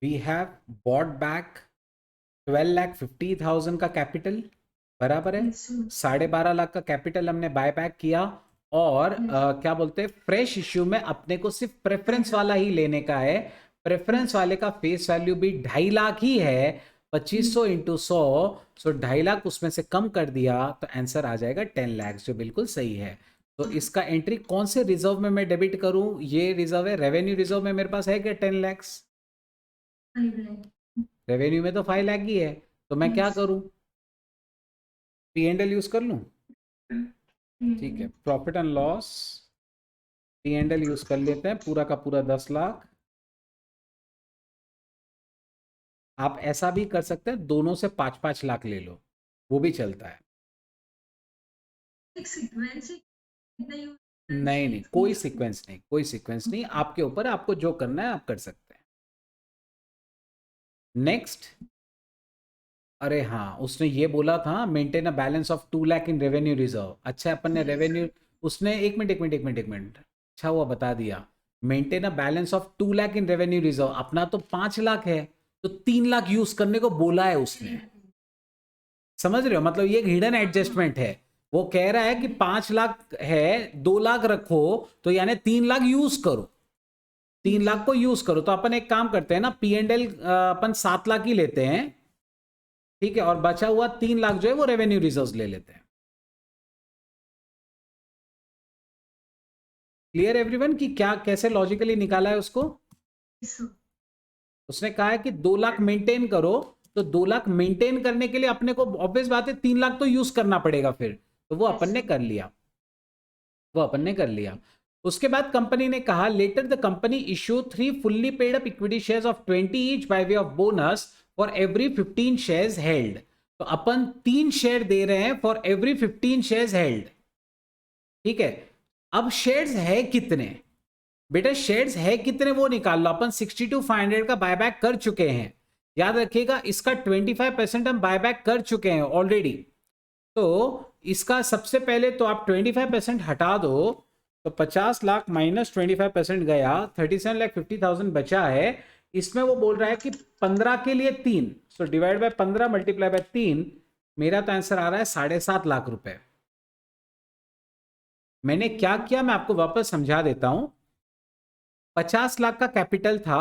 We have bought back 12,50,000 का कैपिटल, बराबर है. Yes, sir. 12.5 लाख का कैपिटल हमने बाय बैक किया और क्या बोलते हैं, फ्रेश इश्यू में अपने को सिर्फ प्रेफरेंस वाला ही लेने का है. प्रेफरेंस वाले का फेस वैल्यू भी 2.5 लाख ही है. 2500 इंटू 100, सो 2.5 लाख उसमें से कम कर दिया तो आंसर आ जाएगा 10 लाख, जो बिल्कुल सही है. तो इसका एंट्री कौन से रिजर्व में मैं डेबिट करूं? ये रिजर्व है, रेवेन्यू रिजर्व में मेरे पास है क्या 10 लाख? 5 lakh. रेवेन्यू में तो 5 लाख ही है. तो मैं क्या Yes. करूं? P&L यूज कर लूं? ठीक है, profit and loss P&L use कर लेते हैं, पूरा का पूरा 10 लाख. आप ऐसा भी कर सकते हैं, दोनों से 5-5 लाख ले लो, वो भी चलता है. एक सीक्वेंस है, कितना यूज? नहीं नहीं, कोई सीक्वेंस नहीं, कोई सीक्वेंस नहीं, आपके ऊपर है, आपको जो करना है आप कर सकते हैं. नेक्स्ट. अरे हाँ, उसने ये बोला था maintain a balance of 2 lakh in revenue reserve. अच्छा, अपन ने Yes. रेवेन्यू, उसने एक मिनट, अच्छा हुआ बता दिया. Maintain a balance of 2 lakh in revenue reserve, अपना तो 5 लाख है, तो 3 लाख यूज करने को बोला है उसने. समझ रहे हो? मतलब ये हिडन एडजस्टमेंट है. वो कह रहा है कि 5 लाख है, 2 लाख रखो, तो यानी 3 लाख यूज करो. 3 लाख को यूज करो. तो अपन एक काम करते हैं ना, P&L अपन 7 लाख ही लेते हैं, ठीक है, और बचा हुआ 3 लाख जो है वो रेवेन्यू रिजर्व्स ले लेते हैं. क्लियर एवरीवन कि क्या कैसे लॉजिकली निकाला है उसको? Yes, sir. उसने कहा है कि 2 लाख मेंटेन करो, तो 2 लाख मेंटेन करने के लिए अपने को ऑब्वियस बात है 3 लाख तो यूज करना पड़ेगा फिर. तो वो अपन ने कर लिया, वो अपन ने कर लिया. उसके बाद कंपनी ने कहा later the company issue 3 fully paid up equity shares of 20 each by way of bonus for every 15 shares held. तो अपन 3 शेयर दे रहे हैं फॉर एवरी 15 शेयर्स हेल्ड, ठीक है। अब शेयर्स है कितने बेटा, शेयर्स है कितने वो निकाल लो। अपन 62,500 का बायबैक कर चुके हैं, याद रखिएगा इसका 25% हम बायबैक कर चुके हैं ऑलरेडी। तो इसका सबसे पहले तो आप 25% हटा दो, तो 50 लाख माइनस 25% गया, 37,50,000 बचा है। इसमें वो बोल रहा है कि 15 के लिए 3, so divide by 15 multiply by 3, मेरा तो आंसर आ रहा है 7.5 लाख रुपए। मैंने क्या किया मैं आपको वापस समझा देता हूं। 50 लाख का कैपिटल था,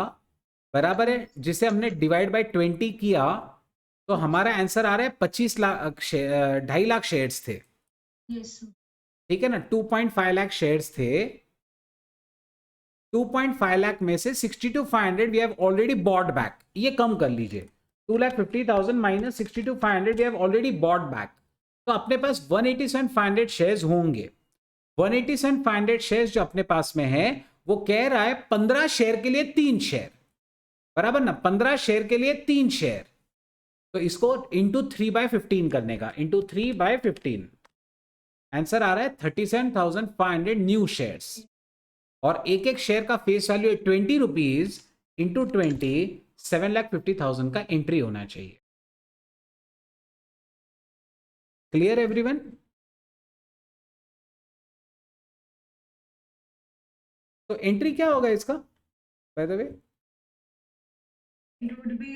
बराबर है, जिसे हमने डिवाइड बाय 20 किया, तो हमारा आंसर आ रहा है 25 लाख, 2.5 लाख शेयर्स थे, Yes, sir. ठीक है ना। 2.5 लाख शेयर्स थे, 2.5 लाख में से 62,500 we have already bought back, ये कम कर लीजिए, 2,50,000 minus 62,500 we have already bought back. तो अपने पास 187,500 शेयर्स होंगे। 187,500 शेयर्स जो अपने पास में है, वो कह रहा है 15 शेयर के लिए 3 शेयर, बराबर ना, 15 शेयर के लिए 3 शेयर। तो इसको इंटू 3/15 करने का, इंटू 3/15, आंसर आ रहा है 37,500 न्यू शेयर्स। और एक एक शेयर का फेस वैल्यू है 20 रुपीज, इंटू 20, 7,50,000 का एंट्री होना चाहिए। Clear everyone? तो एंट्री क्या होगा इसका by the way? It would be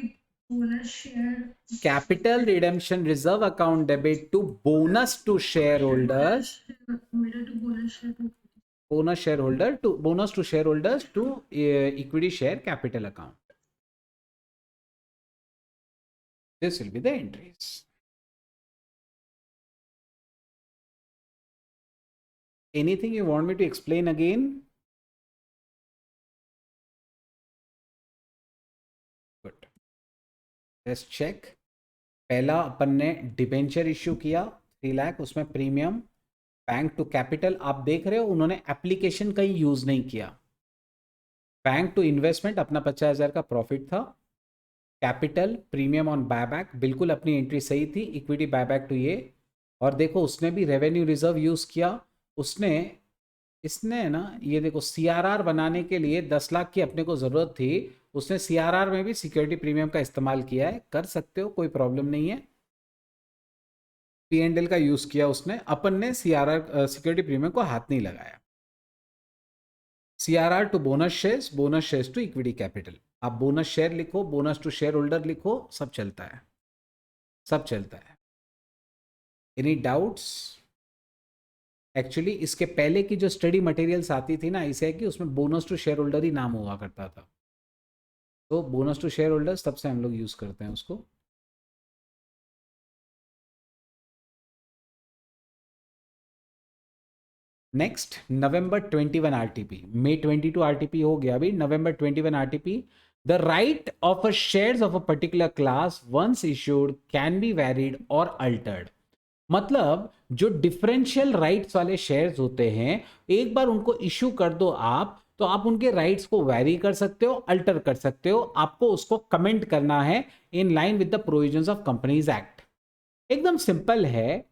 bonus share. Capital redemption reserve account debit to bonus to share holders, Mirror to bonus share. bonus to shareholders to equity share capital account. This will be the entries. Anything you want me to explain again? Good. Let's check. पहला अपन ने debenture issue किया 3 लाख, उसमें premium bank to capital, आप देख रहे हो उन्होंने application कहीं यूज नहीं किया। बैंक टू इन्वेस्टमेंट अपना 50,000 का प्रॉफिट था। कैपिटल प्रीमियम ऑन बायबैक, बिल्कुल अपनी एंट्री सही थी। इक्विटी बायबैक टू ये, और देखो उसने भी रेवेन्यू रिजर्व यूज किया। इसने ना, ये देखो सीआरआर बनाने के लिए 10 लाख की अपने को जरूरत थी, उसने सीआरआर में भी सिक्योरिटी प्रीमियम का इस्तेमाल किया है, कर सकते हो, कोई प्रॉब्लम नहीं है। P&L का यूज किया उसने, अपन ने सीआरआर सिक्योरिटी प्रीमियम को हाथ नहीं लगाया। CRR to bonus shares to equity capital, आप बोनस शेयर लिखो, बोनस टू शेयर होल्डर लिखो, सब चलता है, सब चलता है। Any doubts? एक्चुअली इसके पहले की जो स्टडी मटेरियल्स आती थी ना, इसे है कि उसमें बोनस टू शेयर होल्डर ही नाम हुआ करता था, तो बोनस टू शेयर होल्डर्स तब से हम लोग यूज करते हैं उसको। Next November 21 RTP, May 22 RTP हो गया, अभी November 21 RTP. The right of a shares of a particular class once issued can be varied और अल्टर्ड। मतलब जो डिफरेंशियल राइट्स वाले शेयर्स होते हैं, एक बार उनको इश्यू कर दो आप, तो आप उनके राइट्स को वैरी कर सकते हो, अल्टर कर सकते हो। आपको उसको कमेंट करना है in line with the provisions of companies act. एकदम सिंपल है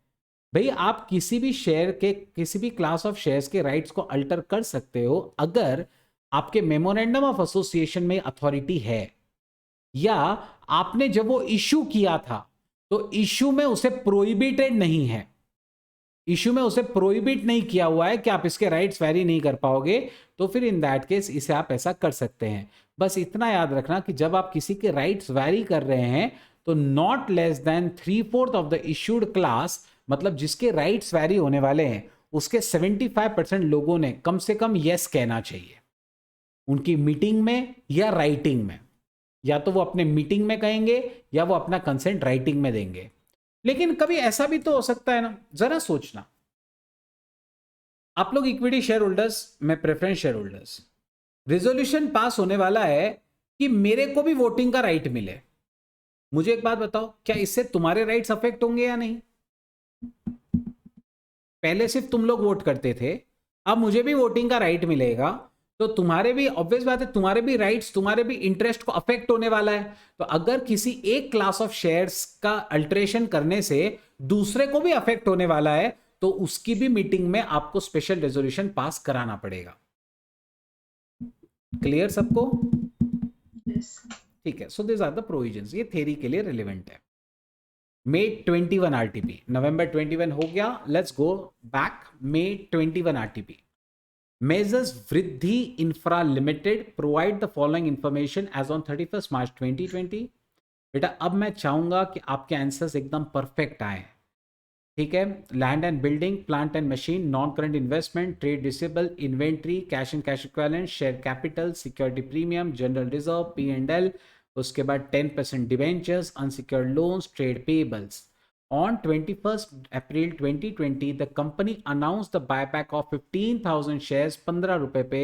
भाई, आप किसी भी शेयर के, किसी भी क्लास ऑफ शेयर्स के राइट्स को अल्टर कर सकते हो अगर आपके मेमोरेंडम ऑफ एसोसिएशन में अथॉरिटी है, या आपने जब वो इश्यू किया था तो इश्यू में उसे प्रोहिबिटेड नहीं है, इश्यू में उसे प्रोहिबिट नहीं किया हुआ है कि आप इसके राइट्स वैरी नहीं कर पाओगे, तो फिर इन दैट केस इसे आप ऐसा कर सकते हैं। बस इतना याद रखना कि जब आप किसी के राइट्स वैरी कर रहे हैं तो not less than 3/4 of the issued class, मतलब जिसके राइट्स वैरी होने वाले हैं उसके 75% लोगों ने कम से कम यस कहना चाहिए उनकी मीटिंग में या राइटिंग में, या तो वो अपने मीटिंग में कहेंगे या वो अपना कंसेंट राइटिंग में देंगे। लेकिन कभी ऐसा भी तो हो सकता है ना, जरा सोचना, आप लोग इक्विटी शेयर होल्डर्स, मैं preference share holders, resolution pass होने वाला है कि मेरे को भी वोटिंग का राइट मिले। मुझे एक बात बताओ, क्या इससे तुम्हारे राइट्स अफेक्ट होंगे या नहीं? पहले सिर्फ तुम लोग वोट करते थे, अब मुझे भी वोटिंग का राइट मिलेगा, तो तुम्हारे भी ऑब्वियस बात है, तुम्हारे भी राइट्स, तुम्हारे भी इंटरेस्ट को अफेक्ट होने वाला है। तो अगर किसी एक क्लास ऑफ शेयर्स का अल्टरेशन करने से दूसरे को भी अफेक्ट होने वाला है, तो उसकी भी मीटिंग में आपको स्पेशल रेजोल्यूशन पास कराना पड़ेगा। क्लियर सबको? Yes. ठीक है, so this are the provisions, ये थ्योरी के लिए रिलेवेंट है। May 21 RTP, November 21 हो गया। Let's go back, May 21 RTP। Measures Vriddhi Infra Limited provide the following information as on 31st March 2020। बेटा अब मैं चाहूंगा कि आपके आंसर्स एकदम परफेक्ट आए, ठीक है। Land and building, plant and machine, non current investment, trade receivable, inventory, cash and cash equivalent, share capital, security premium, general reserve, P&L, उसके बाद 10% debentures, unsecured loans, trade payables. On 21st April 2020, the company announced the buyback of 15,000 shares 15 रुपए पे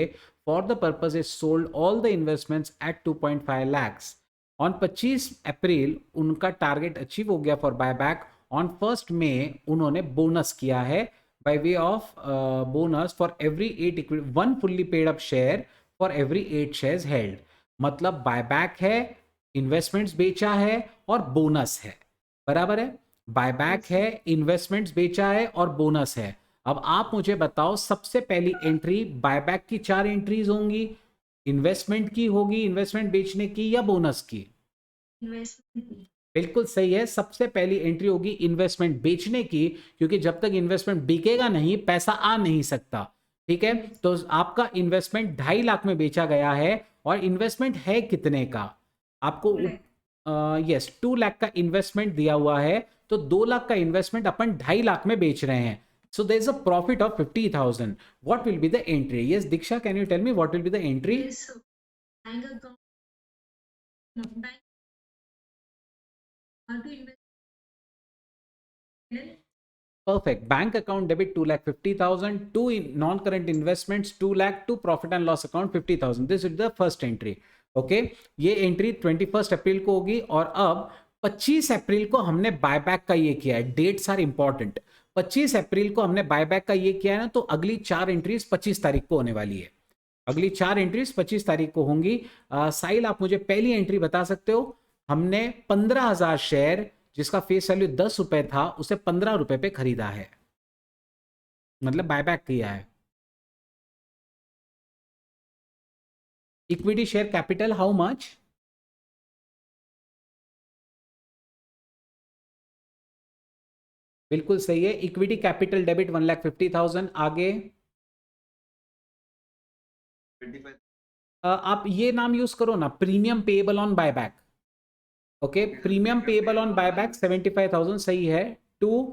for the purpose it sold all the investments at 2.5 lakhs। On 25 अप्रैल उनका target achieve हो गया for buyback. On 1 मई उन्होंने bonus किया है bye way of bonus for every 8 equity, 1 fully paid up share for every 8 shares held. मतलब buyback है, investments बेचा है और बोनस है, बराबर है। बायबैक है, इन्वेस्टमेंट्स बेचा है और बोनस है। अब आप मुझे बताओ, सबसे पहली एंट्री बायबैक की 4 एंट्रीज होंगी, इन्वेस्टमेंट की होगी, इन्वेस्टमेंट बेचने की या बोनस की? Investment. बिल्कुल सही है, सबसे पहली एंट्री होगी इन्वेस्टमेंट बेचने की, क्योंकि जब तक इन्वेस्टमेंट बिकेगा नहीं पैसा आ नहीं सकता, ठीक है। तो आपका इन्वेस्टमेंट 2.5 लाख में बेचा गया है, और इन्वेस्टमेंट है कितने का आपको? 2 lakh. यस, 2 लाख का इन्वेस्टमेंट दिया हुआ है, तो 2 लाख का इन्वेस्टमेंट अपन 2.5 लाख में बेच रहे हैं। So there is a profit of 50,000. What will be the entry? Yes, Diksha, can you tell me what will be the entry? Yes, sir. Bank account. No, bank. How to invest? Perfect. Bank account debit 2,50,000, 2 non-current investments 2 lakh, 2 profit and loss account 50,000. This is the first entry. Okay, ये entry 21 अप्रैल को होगी। और अब 25 अप्रैल को हमने buyback का ये किया है, डेट्स आर इंपॉर्टेंट। 25 अप्रैल को हमने बायबैक का ये किया है ना, तो अगली 4 एंट्रीज 25 तारीख को होने वाली है। अगली 4 एंट्रीज 25 तारीख को होंगी। साहिल, आप मुझे पहली एंट्री बता सकते हो? हमने 15,000 शेयर जिसका फेस वैल्यू 10 रुपए था, उसे 15 रुपए पे खरीदा है, मतलब बायबैक किया है। Equity share capital how much? बिल्कुल सही है, इक्विटी कैपिटल डेबिट 1,50,000। आगे 25। आप ये नाम यूज करो ना, premium payable on buyback. Okay, premium payable on buyback 75,000 सही है। 2,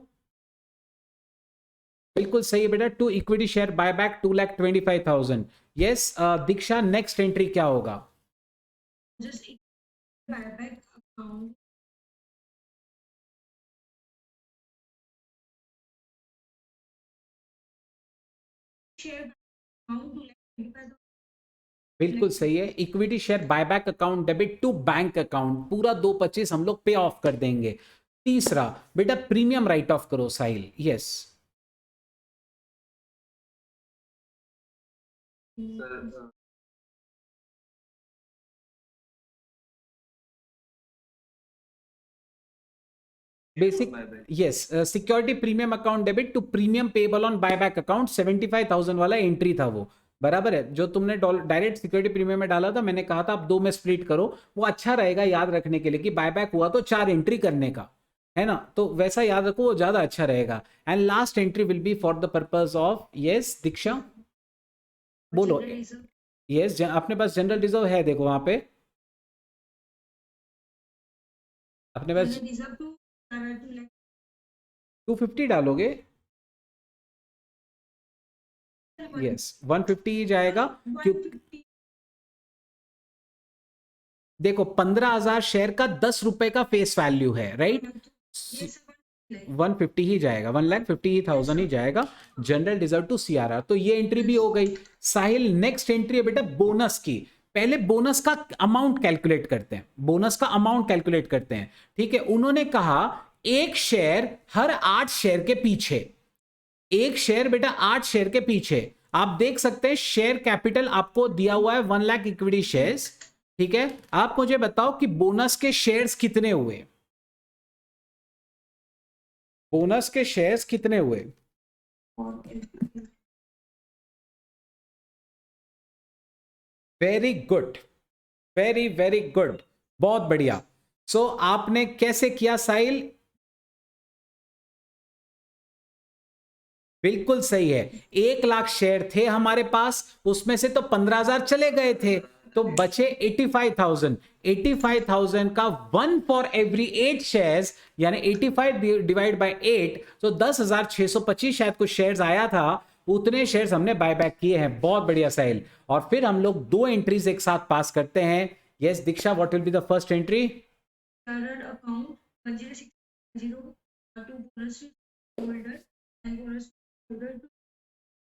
बिल्कुल सही है बेटा, 2 इक्विटी शेयर बायबैक 2,25,000। यस दीक्षा, नेक्स्ट एंट्री क्या होगा? Just buyback account. Share account 2,25,000. बिल्कुल सही है, equity share buyback account debit to bank account, पूरा 225 हम लोग पे ऑफ कर देंगे। तीसरा बेटा प्रीमियम राइट ऑफ करो Sahil. Yes, sir basic, yes, security premium account debit to premium payable on buyback account 75,000 वाला एंट्री था वो, बराबर है। जो तुमने डायरेक्ट सिक्योरिटी प्रीमियम में डाला था, मैंने कहा था आप 2 में स्प्लिट करो, वो अच्छा रहेगा याद रखने के लिए कि बायबैक हुआ तो 4 एंट्री करने का है ना, तो वैसा याद रखो, वो ज्यादा अच्छा रहेगा। And last entry will be for the purpose of, yes Diksha बोलो। General reserve. यस, अपने पास जनरल रिजर्व है, देखो वहां पे अपने पास General reserve to 2 lakh. 250 डालोगे, यस 150 ही जाएगा। क्यों? 150. देखो 15,000 शेयर का 10 रुपए का फेस वैल्यू है, राइट? Yes, sir. 150 ही जाएगा, 1,50,000 ही जाएगा जनरल रिजर्व टू सीआरआर। तो ये एंट्री भी हो गई। साहिल, नेक्स्ट एंट्री है बेटा बोनस की। पहले बोनस का अमाउंट कैलकुलेट करते हैं, बोनस का अमाउंट कैलकुलेट करते हैं, ठीक है। उन्होंने कहा एक शेयर हर 8 शेयर के पीछे, एक शेयर बेटा 8 शेयर के पीछे। आप देख सकते हैं शेयर कैपिटल आपको दिया हुआ है 1 लाख इक्विटी शेयर्स, ठीक है। आप मुझे बताओ कि बोनस के शेयर्स कितने हुए, बोनस के शेयर्स कितने हुए? Very good, very very good, बहुत बढ़िया। सो आपने कैसे किया साहिल? बिल्कुल सही है, 1 लाख शेयर थे हमारे पास, उसमें से तो 15,000 चले गए थे, तो बचे 85,000। 85,000 का 1 फॉर एवरी 8 शेयर्स, यानी 85 डिवाइड बाय 8, तो 10,625 शायद कुछ शेयर्स आया था, उतने शेयर्स हमने बायबैक किए हैं। बहुत बढ़िया साहिल। और फिर हम लोग 2 एंट्रीज एक साथ पास करते हैं। Yes Diksha, what will be the first entry? Current account 1060 to bonus to holder and bonus to holder to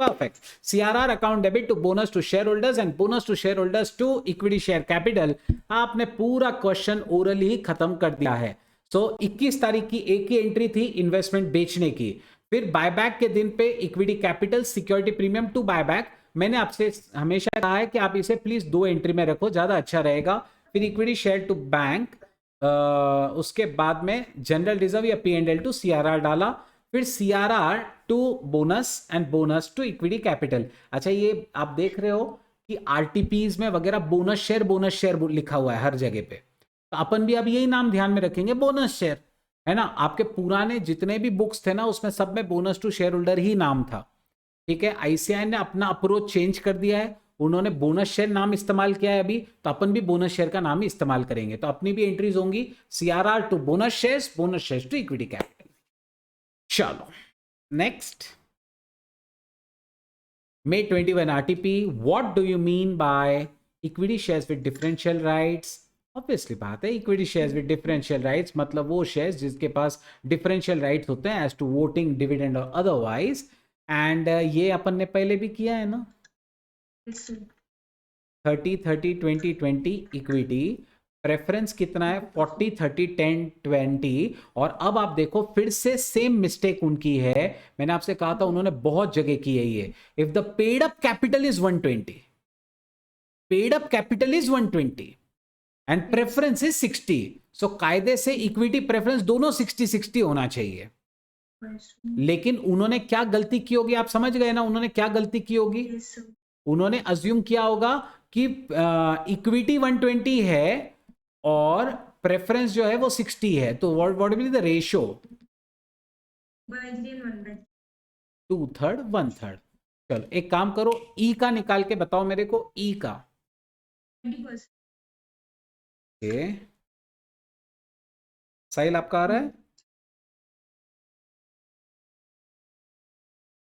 Perfect. CRR account debit to bonus to shareholders and bonus to shareholders to equity share capital. आपने पूरा question orally ही खत्म कर दिया है। सो 21 तारीख की एक ही entry थी इन्वेस्टमेंट बेचने की, फिर बायबैक के दिन पे equity capital security premium to buyback. मैंने आपसे हमेशा कहा है कि आप इसे प्लीज 2 एंट्री में रखो, ज्यादा अच्छा रहेगा। फिर इक्विटी शेयर टू बैंक, उसके बाद में जनरल रिजर्व या P and L to CRR डाला, फिर CRR to bonus and bonus to equity capital. अच्छा ये आप देख रहे हो कि आरटीपीज में वगैरह बोनस शेयर लिखा हुआ है हर जगह पे, तो अपन भी अब यही नाम ध्यान में रखेंगे, बोनस शेयर, है ना। आपके पुराने जितने भी बुक्स थे ना उसमें सब में बोनस टू शेयर होल्डर ही नाम था, ठीक है। आईसीआई ने अपना अप्रोच चेंज कर दिया है, उन्होंने बोनस शेयर नाम इस्तेमाल किया है अभी, तो अपन भी बोनस शेयर का नाम ही इस्तेमाल करेंगे। तो अपनी भी एंट्रीज होंगी CRR to bonus shares to equity capital. चलो next, May 21 RTP. What do you mean by equity shares with differential rights? Obviously बात है, equity shares with differential rights मतलब वो शेयर्स जिसके पास डिफरेंशियल राइट्स होते हैं एज टू वोटिंग, डिविडेंड और otherwise. And ये अपन ने पहले भी किया है ना, 30-30-20-20 इक्विटी, प्रेफरेंस कितना है 40-30-10-20। और अब आप देखो फिर से सेम मिस्टेक उनकी है, मैंने आपसे कहा था उन्होंने बहुत जगह की है ये। If the paid up capital is 120, paid up capital is 120 and preference is 60, सो कायदे से इक्विटी प्रेफरेंस दोनों 60-60 होना चाहिए। लेकिन उन्होंने क्या गलती की होगी, आप समझ गए ना उन्होंने क्या गलती की होगी? उन्होंने अज्यूम किया होगा कि इक्विटी 120 है और प्रेफरेंस जो है वो 60 है, तो what will be the ratio? 2/3 1/3। चलो एक काम करो, ई का निकाल के बताओ मेरे को, ई का। 20%. साहिल आपका आ रहा है?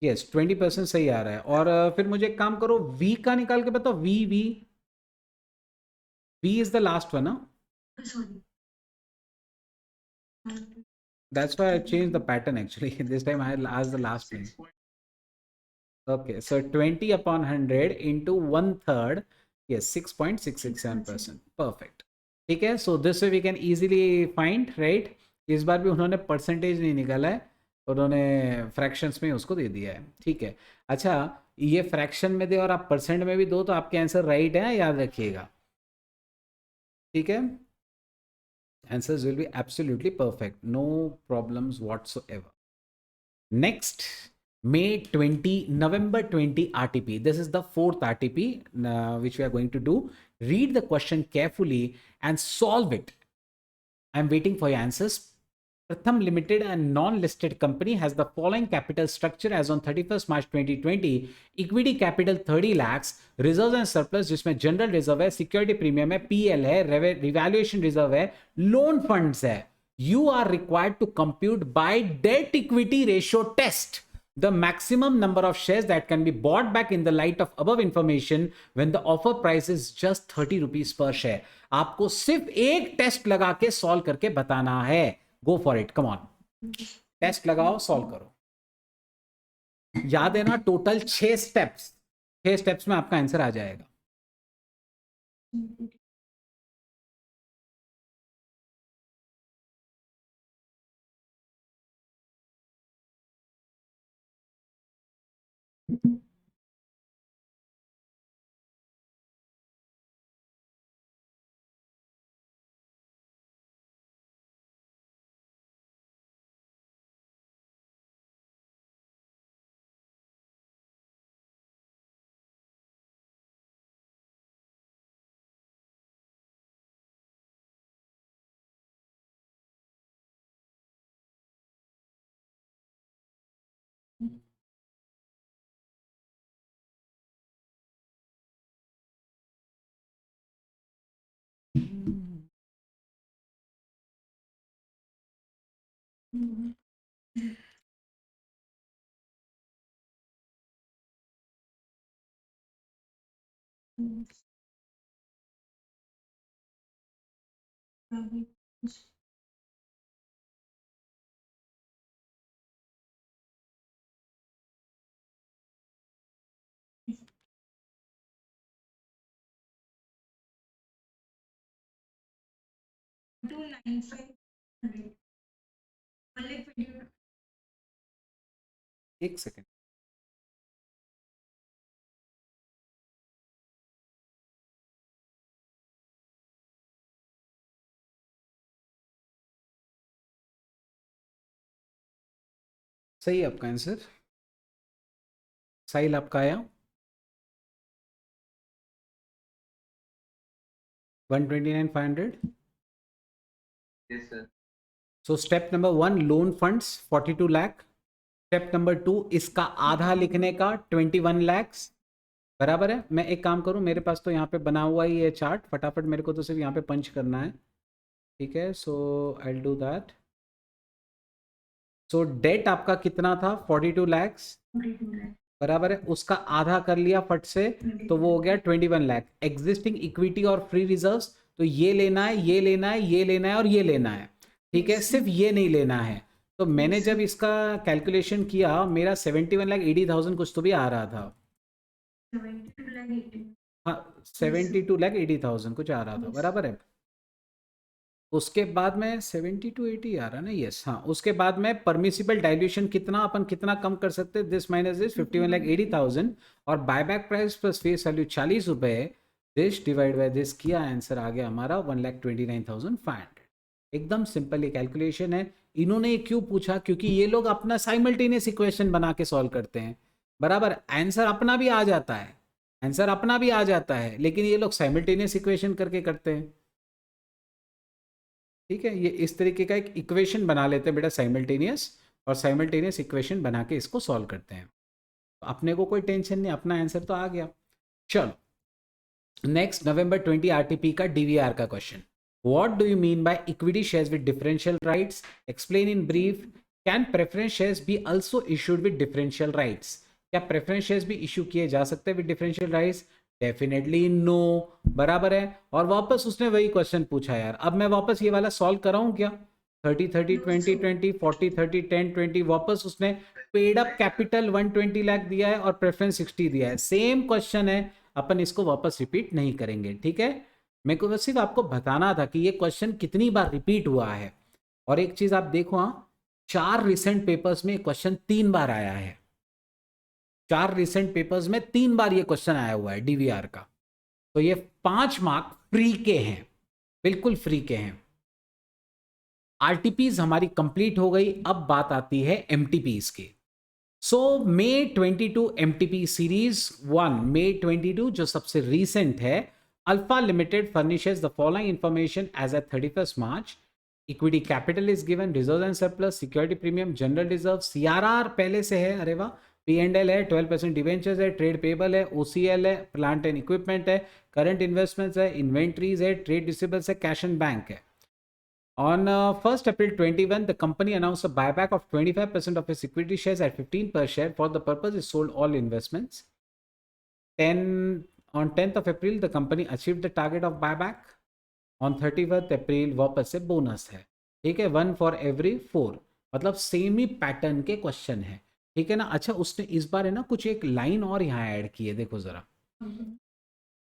यस 20% सही आ रहा है। और फिर मुझे एक काम करो, वी का निकाल के बताओ, we we we is the last one, ना? Sorry. That's why I changed the pattern actually. This time I asked the last name. Okay, so 20 upon 100 into 1/3, yes, 6.667%. Perfect. ठीक है, so this way we can easily find, right? इस बार भी उन्होंने percentage नहीं निकाला है, उन्होंने फ्रैक्शंस में उसको दे दिया है, ठीक है। अच्छा ये फ्रैक्शन में दे और आप परसेंट में भी दो तो आपके आंसर राइट है, याद रखिएगा, ठीक है। Answers will be absolutely perfect, no problems whatsoever. Next, May 20, November 20 RTP. This is the 4th RTP which we are going to do. Read the question carefully and solve it. I'm waiting for your answers. Pratham Limited, a non-listed company, has the following capital structure as on 31st March 2020. Equity capital 30 lakhs, reserves and surplus जिसमें general reserve है, security premium है, PL है, revaluation reserve है, loan funds है। You are required to compute by debt equity ratio test the maximum number of shares that can be bought back in the light of above information when the offer price is just 30 rupees per share. आपको सिर्फ एक test लगा के solve करके बताना है। Go for it, come on, test लगाओ, solve करो। याद है ना, टोटल 6 स्टेप्स, 6 स्टेप्स में आपका आंसर आ जाएगा। एक सेकेंड, सही है आपका आंसर। साहिल आपका आया 129,500। yes sir. So step number 1 loan funds 42 lakh. Step number 2 इसका आधा लिखने का 21 lakhs। बराबर है। मैं एक काम करूं, मेरे पास तो यहाँ पे बना हुआ ही है चार्ट, फटाफट मेरे को तो सिर्फ यहाँ पे पंच करना है। ठीक है, so I will do that. So date आपका कितना था 42 lakhs, बराबर है। उसका आधा कर लिया फट से, तो वो हो गया 21 लाख। एग्जिस्टिंग इक्विटी और फ्री रिजर्व्स, तो ये लेना है, ये लेना है, ये लेना है और ये लेना है। ठीक है, सिर्फ ये नहीं लेना है। तो मैंने जब इसका कैलकुलेशन किया, मेरा 71,80,000 कुछ तो भी आ रहा था। हाँ, 72,80,000 कुछ आ रहा था, बराबर है। उसके बाद में 70 to 80 आ रहा ना, यस हाँ। उसके बाद में परमिसिबल डाइल्यूशन कितना, अपन कितना कम कर सकते हैं, दिस माइनस दिस 51,80,000 और buyback price plus face value 40 रुपए, दिस डिवाइड बाय दिस किया, आंसर आ गया हमारा 1,29,500। एकदम सिंपल ये कैलकुलेशन है। इन्होंने ये क्यों पूछा, क्योंकि ये लोग अपना साइमल्टेनियस इक्वेशन बना के सॉल्व करते हैं, बराबर। आंसर अपना भी आ जाता है, आंसर अपना भी आ जाता है, लेकिन ये लोग साइमल्टेनियस इक्वेशन करके करते हैं। ठीक है, ये इस तरीके का एक इक्वेशन बना लेते हैं बेटा साइमल्टेनियस, और साइमल्टेनियस इक्वेशन बना के इसको सॉल्व करते हैं। तो अपने को कोई टेंशन नहीं, अपना आंसर तो आ गया। चलो नेक्स्ट, नवंबर 20 आरटीपी का डीवीआर का question. What do you mean by equity shares with differential rights, explain in brief. Can preference shares be also issued with differential rights, क्या प्रेफरेंस शेयर्स भी इशू किए जा सकते हैं with differential rights? Definitely no, बराबर है। और वापस उसने वही क्वेश्चन पूछा यार। अब मैं वापस ये वाला सॉल्व कराऊं क्या? 30-30 20-20 40-30 10-20, वापस उसने पेड अप कैपिटल 120 लाख दिया है और प्रेफरेंस 60 दिया है, सेम क्वेश्चन है। अपन इसको वापस रिपीट नहीं करेंगे, ठीक है। मेरे को सिर्फ आपको बताना था कि ये क्वेश्चन कितनी बार रिपीट हुआ है। और एक चीज आप देखो, हाँ 4 रिसेंट पेपर्स में क्वेश्चन 3 बार आया है। 4 रिसेंट पेपर्स में 3 बार ये क्वेश्चन आया हुआ है डीवीआर का। तो ये 5 मार्क फ्री के हैं, बिल्कुल फ्री के हैं। आरटीपीज हमारी कंप्लीट हो गई, अब बात आती है एमटीपीज की। सो मे 22 एमटीपी सीरीज 1, मे 22 जो सबसे रीसेंट है। Alpha limited furnishes the following information as at 31st March. Equity capital is given, reserve and surplus, security premium, general reserve, CRR पहले से है, अरे वाह। P&L है, 12% डिवेंचर्स है, ट्रेड पेबल है, OCL है, प्लांट एंड इक्विपमेंट है, करंट इन्वेस्टमेंट्स है, इन्वेंट्रीज है, ट्रेड रिसीवेबल्स है, कैश एंड बैंक है। On 1st April 21, the company announced a buyback of 25% of its equity shares at 15 per share. For the purpose, it sold all investments. On 10th of April, the company achieved the target of buyback. On 31st April, वापस से bonus है, ठीक है, 1 for every 4, मतलब same ही pattern के question है, ठीक है ना। अच्छा, उसने इस बार है ना कुछ एक लाइन और यहाँ ऐड की है, देखो जरा।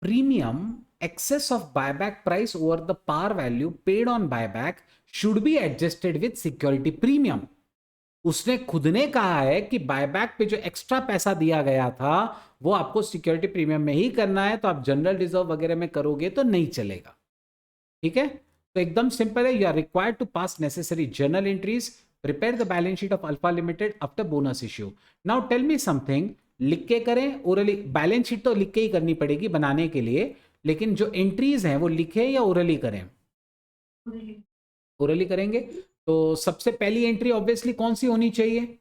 Premium excess of buyback price over the par value paid on buyback should be adjusted with security premium. उसने खुद ने कहा है कि बायबैक पे जो एक्स्ट्रा पैसा दिया गया था वो आपको सिक्योरिटी प्रीमियम में ही करना है, तो आप जनरल रिजर्व वगैरह में करोगे तो नहीं चलेगा, ठीक है। तो एकदम सिंपल है, you are required to pass necessary journal entries, prepare the balance sheet of alpha limited after bonus issue. Now tell me something, लिख के करें ओरली? बैलेंस शीट तो लिख के ही करनी पड़ेगी बनाने के लिए, लेकिन जो एंट्रीज हैं वो लिखे या ओरली करें? ओरली करेंगे। तो सबसे पहली एंट्री ऑब्वियसली कौन सी होनी चाहिए?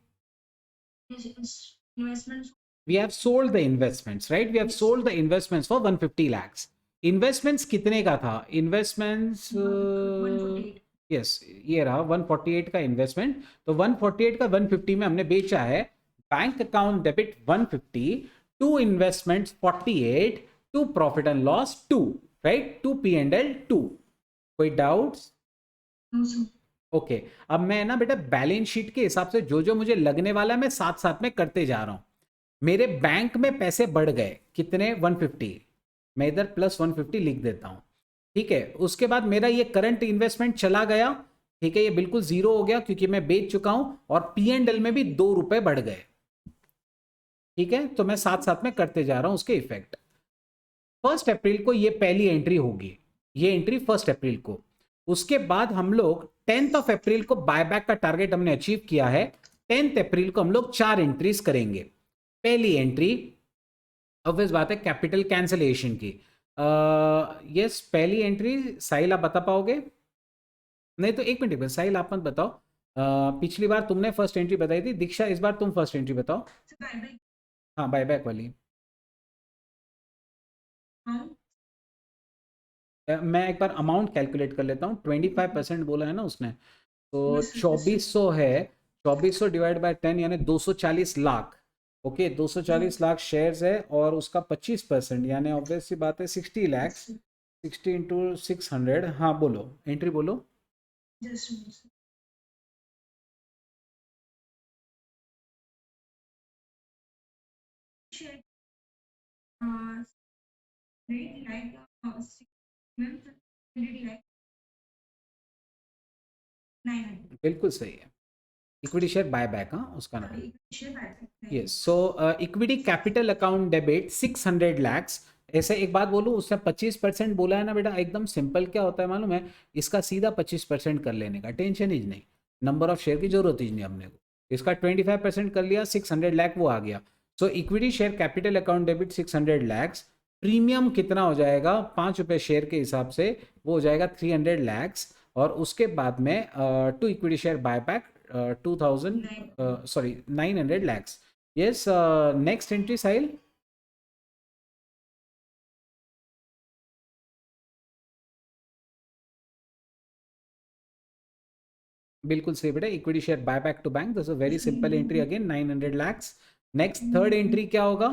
We have sold the investments, right? We have sold the investments for 150 lakhs. Investments कितने का था? इन्वेस्टमेंट्स 148 यस, ये रहा 148 का इन्वेस्टमेंट। तो 148 का 150 में हमने बेचा है। Bank account debit 150 to investments 48 to profit and loss 2, right, to P and L 2। कोई डाउट्स? No sir. ओके, अब मैं ना बेटा बैलेंस शीट के हिसाब से जो जो मुझे लगने वाला है मैं साथ साथ में करते जा रहा हूं। मेरे बैंक में पैसे बढ़ गए कितने? 150। मैं इधर प्लस 150 लिख देता हूं, ठीक है। उसके बाद मेरा ये करंट इन्वेस्टमेंट चला गया, ठीक है, ये बिल्कुल जीरो हो गया क्योंकि मैं बेच चुका हूं। और पी एंड एल में भी 2 रुपए बढ़ गए, ठीक है। तो मैं साथ साथ में करते जा रहा हूं उसके इफेक्ट। 1 अप्रैल को ये पहली एंट्री होगी, ये एंट्री 1 अप्रैल को। उसके बाद हम लोग 10 अप्रैल को बायबैक का टारगेट हमने अचीव किया है। 10 अप्रैल को हम लोग 4 एंट्रीज करेंगे। पहली एंट्री ऑब्वियस बात है कैपिटल कैंसिलेशन की। यस, पहली एंट्री साहिल आप बता पाओगे? नहीं तो एक मिनट साहिल आप मत बताओ। पिछली बार तुमने फर्स्ट एंट्री बताई थी। दीक्षा इस बार तुम फर्स्ट एंट्री बताओ। सर बायबैक हाँ, बायबैक वाली। अमाउंट मैं एक बार अमाउंट कैलकुलेट कर लेता हूँ। 25% बोला है ना उसने, तो यस सर। 2400 है। 2400 डिवाइड बाय 10 यानी 240 लाख। ओके, 240 लाख शेयर्स है और उसका 25% यानी ऑब्वियस सी बात है 60 लैक्स। 60 इंटू 600। हाँ बोलो, एंट्री बोलो। Just share rate like 600 like 900 बिल्कुल सही है, इक्विटी शेयर बायबैक, हाँ उसका नाम। Share buyback. Yes, so equity capital account debit 600 lakhs. ऐसे एक बात बोलूँ, उसने 25% बोला है ना बेटा, एकदम सिंपल क्या होता है मालूम है? इसका सीधा 25% कर लेने का, टेंशन ही नहीं, नंबर ऑफ शेयर की जरूरत ही नहीं अपने को। इसका 25% कर लिया, 600 लाख वो आ गया। So equity share capital account debit 600 lakhs. Premium कितना हो जाएगा 5 रुपये शेयर के हिसाब से? वो हो जाएगा 300 लैक्स। और उसके बाद में to equity share buyback 2000 sorry 900 lakhs. Yes, next entry Sahil. बिल्कुल सही बेटा, equity share buyback to bank, this is very simple entry again 900 lakhs. Next third entry क्या होगा?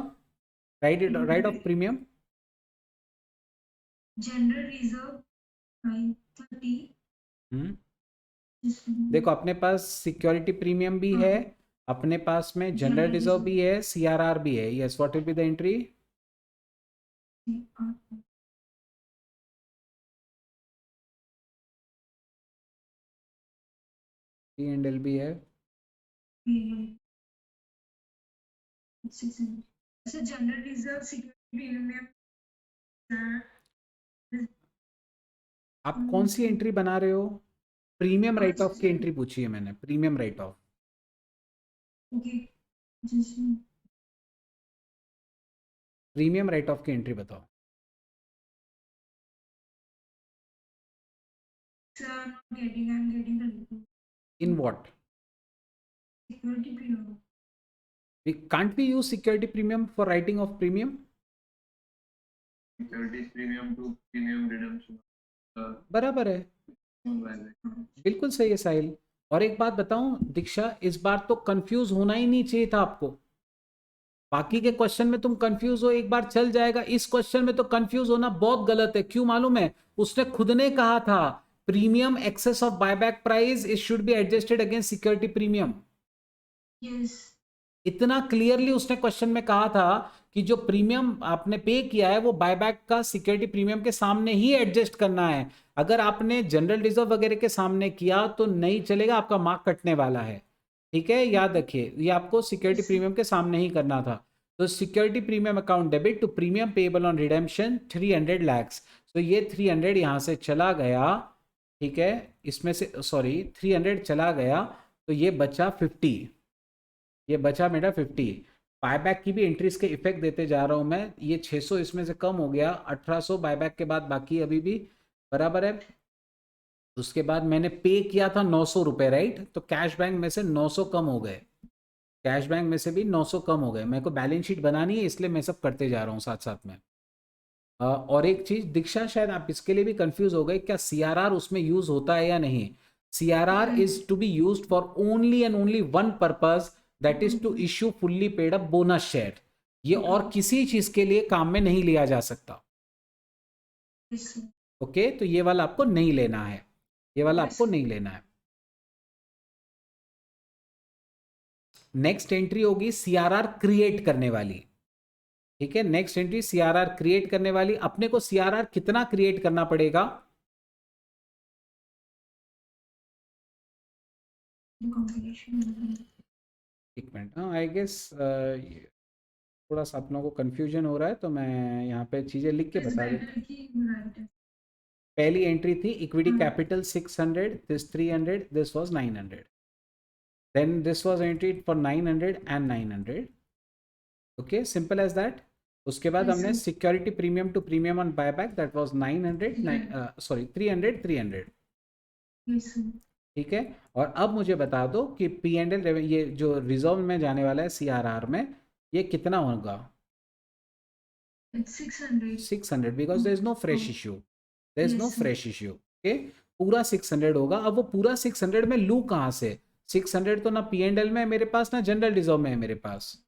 Write off premium. General reserve 30 देखो अपने पास सिक्योरिटी प्रीमियम भी है, अपने पास में जनरल रिजर्व भी है, सीआरआर भी है। Yes, what will be the entry? P and L भी है। जनरल रिजर्व सिक्योरिटी प्रीमियम में आप कौन सी एंट्री बना रहे हो? प्रीमियम राइट ऑफ की एंट्री पूछी है मैंने, premium write of. Okay premium write of की एंट्री बताओ। sir not getting I'm getting the in what? security premium Can't we use security premium for writing of premium? Securities premium to premium redemption. बराबर है, बिल्कुल सही है साहिल। और एक बात बताऊं दीक्षा, इस बार तो कंफ्यूज होना ही नहीं चाहिए था आपको। बाकी के क्वेश्चन में तुम कंफ्यूज हो एक बार चल जाएगा, इस क्वेश्चन में तो कंफ्यूज होना बहुत गलत है। क्यों मालूम है? उसने खुद ने कहा था premium excess of buyback price it should be adjusted against security premium. yes इतना क्लियरली उसने क्वेश्चन में कहा था कि जो प्रीमियम आपने पे किया है वो बायबैक का सिक्योरिटी प्रीमियम के सामने ही एडजस्ट करना है। अगर आपने जनरल रिजर्व वगैरह के सामने किया तो नहीं चलेगा, आपका मार्क कटने वाला है। ठीक है, याद रखिए, ये आपको सिक्योरिटी प्रीमियम के सामने ही करना था। तो security premium account debit to premium payable on redemption 300 lakhs। तो ये 300 यहाँ से चला गया, ठीक है, इसमें से सॉरी 300 चला गया, तो ये बचा 50, ये बचा मेरा 50। बायबैक की भी एंट्रीज के इफेक्ट देते जा रहा हूं मैं। ये 600 इसमें से कम हो गया, 1800 बायबैक के बाद बाकी अभी भी बराबर है। उसके बाद मैंने पे किया था 900 रुपये, राइट, तो कैश बैंक में से 900 कम हो गए, कैश बैंक में से भी 900 कम हो गए। मेरे को बैलेंस शीट बनानी है इसलिए मैं सब करते जा रहा हूँ साथ साथ में। और एक चीज दीक्षा, शायद आप इसके लिए भी कंफ्यूज हो गए, क्या सीआरआर उसमें यूज होता है या नहीं? CRR is to be used for only and only one purpose, that is to issue fully paid up bonus share. ये और किसी चीज के लिए काम में नहीं लिया जा सकता। Yes, sir. ओके, तो ये वाला आपको नहीं लेना है, ये वाला आपको नहीं लेना है। नेक्स्ट एंट्री होगी सीआरआर क्रिएट करने वाली। ठीक है, नेक्स्ट एंट्री सीआरआर क्रिएट करने वाली। अपने को सीआरआर कितना क्रिएट करना पड़ेगा? एक मिनट, हाँ आई गेस थोड़ा सा आप लोगों को कंफ्यूजन हो रहा है, तो मैं यहाँ पे चीज़ें लिख के बता दूँ। पहली एंट्री थी equity capital 600, this 300, this was 900, then this was entried for 900 and 900। Okay, simple as that. उसके बाद हमने security premium to premium on buyback, that was 900, sorry 300 300। ठीक है, और अब मुझे बता दो कि पी एंड एल, ये जो रिजर्व में जाने वाला है सीआरआर में, ये कितना होगा? 600, because there is no fresh issue, there is no fresh issue. Okay, पूरा 600 होगा। अब वो पूरा 600 में लू कहाँ से? 600 तो ना पी एंड एल में है मेरे पास, ना जनरल रिजर्व में है मेरे पास।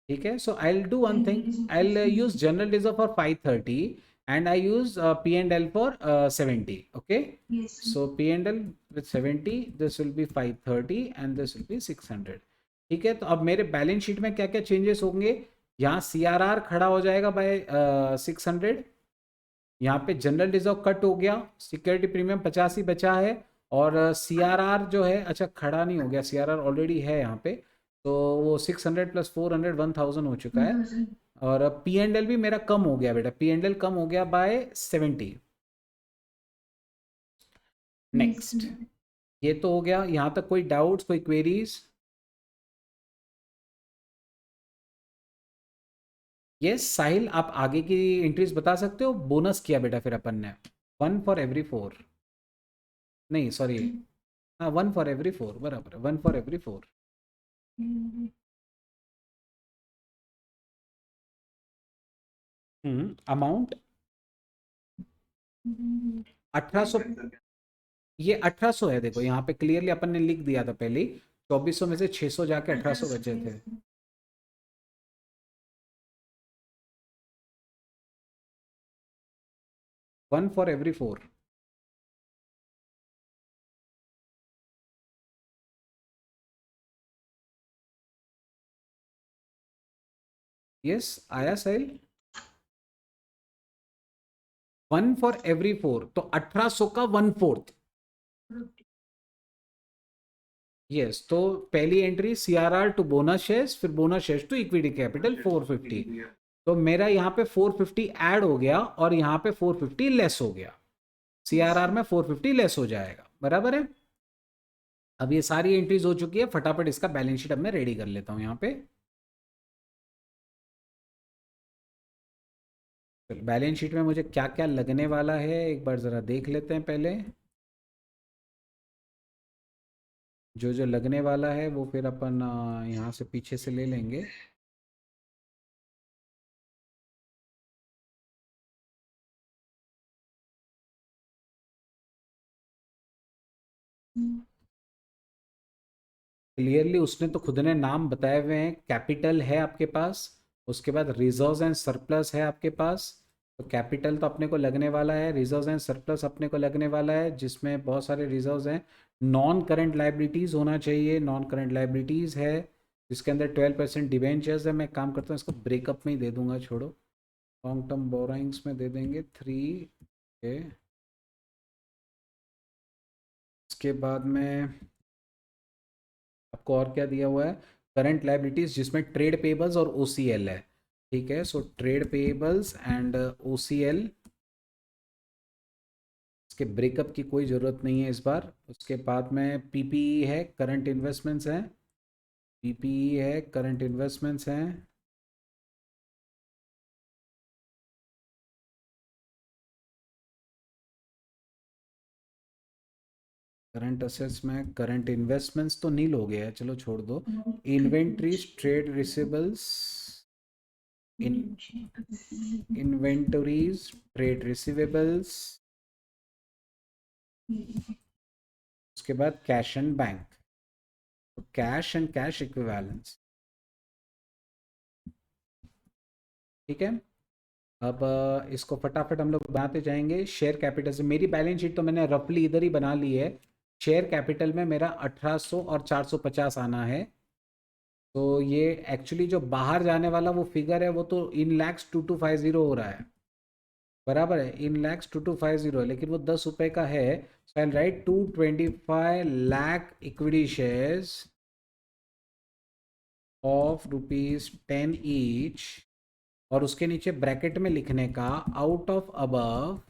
ठीक है, so I'll do one thing. I'll use general reserve for 530 and I use P&L for 70. Okay, Yes. so P&L with 70, this will be 530 and this will be 600. ठीक है, तो अब मेरे बैलेंस शीट में क्या क्या चेंजेस होंगे? यहाँ CRR खड़ा हो जाएगा बाय 600, यहाँ पे जनरल रिजर्व कट हो गया, सिक्योरिटी प्रीमियम 50 ही बचा है, और CRR जो है, अच्छा खड़ा नहीं हो गया, CRR ऑलरेडी है यहाँ पे, तो वो 600 प्लस 400 1000 हो चुका है। और पी एंड एल भी मेरा कम हो गया बेटा, पी एंड एल कम हो गया बाय 70। नेक्स्ट, ये तो हो गया। यहाँ तक कोई डाउट्स, कोई क्वेरीज? यस साहिल, आप आगे की एंट्रीज बता सकते हो। बोनस किया बेटा फिर अपन ने 1 फॉर एवरी 4, नहीं सॉरी, हाँ 1 फॉर एवरी 4, बराबर है, 1 फॉर एवरी 4। अमाउंट 1800, ये 1800 है। देखो यहाँ पे क्लियरली अपन ने लिख दिया था पहले ही, 2400 में से 600 जाके 1800 बचे थे। One for every 4। यस आया साहिल, 1 फॉर एवरी 4, तो 1800 का 1/4। यस, तो पहली entry CRR to bonus shares, फिर bonus shares to equity capital 450। तो मेरा यहाँ पे 450 ऐड हो गया और यहाँ पे 450 लेस हो गया, सीआरआर में 450 लेस हो जाएगा, बराबर है। अब ये सारी एंट्रीज हो चुकी है, फटाफट इसका बैलेंस शीट अब मैं रेडी कर लेता हूँ यहाँ पे। बैलेंस शीट में मुझे क्या क्या लगने वाला है एक बार ज़रा देख लेते हैं पहले। जो जो लगने वाला है वो फिर अपन यहाँ से पीछे से ले लेंगे। क्लियरली उसने तो खुद ने नाम बताए हुए हैं, कैपिटल है आपके पास, उसके बाद रिजर्व्स एंड सरप्लस है आपके पास। तो कैपिटल तो अपने को लगने वाला है, रिजर्व्स एंड सरप्लस अपने को लगने वाला है, जिसमें बहुत सारे रिजर्व्स हैं। नॉन करंट लाइबिलिटीज़ होना चाहिए, नॉन करंट लाइबिलिटीज़ है जिसके अंदर 12% डिबेंचर्स है। मैं काम करता हूँ इसको ब्रेकअप में ही दे दूंगा, छोड़ो, लॉन्ग टर्म बोरोइंग्स में दे देंगे 3। इसके बाद में आपको और क्या दिया हुआ है? करंट लाइबिलिटीज जिसमें ट्रेड पेबल्स और ओसीएल है। ठीक है, so trade payables and OCL, इसके ब्रेकअप की कोई ज़रूरत नहीं है इस बार। उसके बाद में पीपीई है, करंट इन्वेस्टमेंट्स हैं, पीपीई है, करंट इन्वेस्टमेंट्स हैं। करंट असेट्स में करंट इन्वेस्टमेंट्स तो नील हो गया है, चलो छोड़ दो। Inventories, trade receivables, inventories, trade receivables, उसके बाद cash and bank, cash and cash equivalence. ठीक है, अब इसको फटाफट हम लोग बनाते जाएंगे। शेयर कैपिटल से मेरी बैलेंस शीट तो मैंने रफली इधर ही बना ली है। शेयर कैपिटल में मेरा 1800 और 450 आना है। तो ये एक्चुअली जो बाहर जाने वाला वो फिगर है वो तो इन लैक्स 2250 हो रहा है, बराबर है, इन लैक्स 2250 है, लेकिन वो 10 रुपए का है। So I write 225 lakh equity shares of ₹10 each, और उसके नीचे ब्रैकेट में लिखने का आउट ऑफ अबव।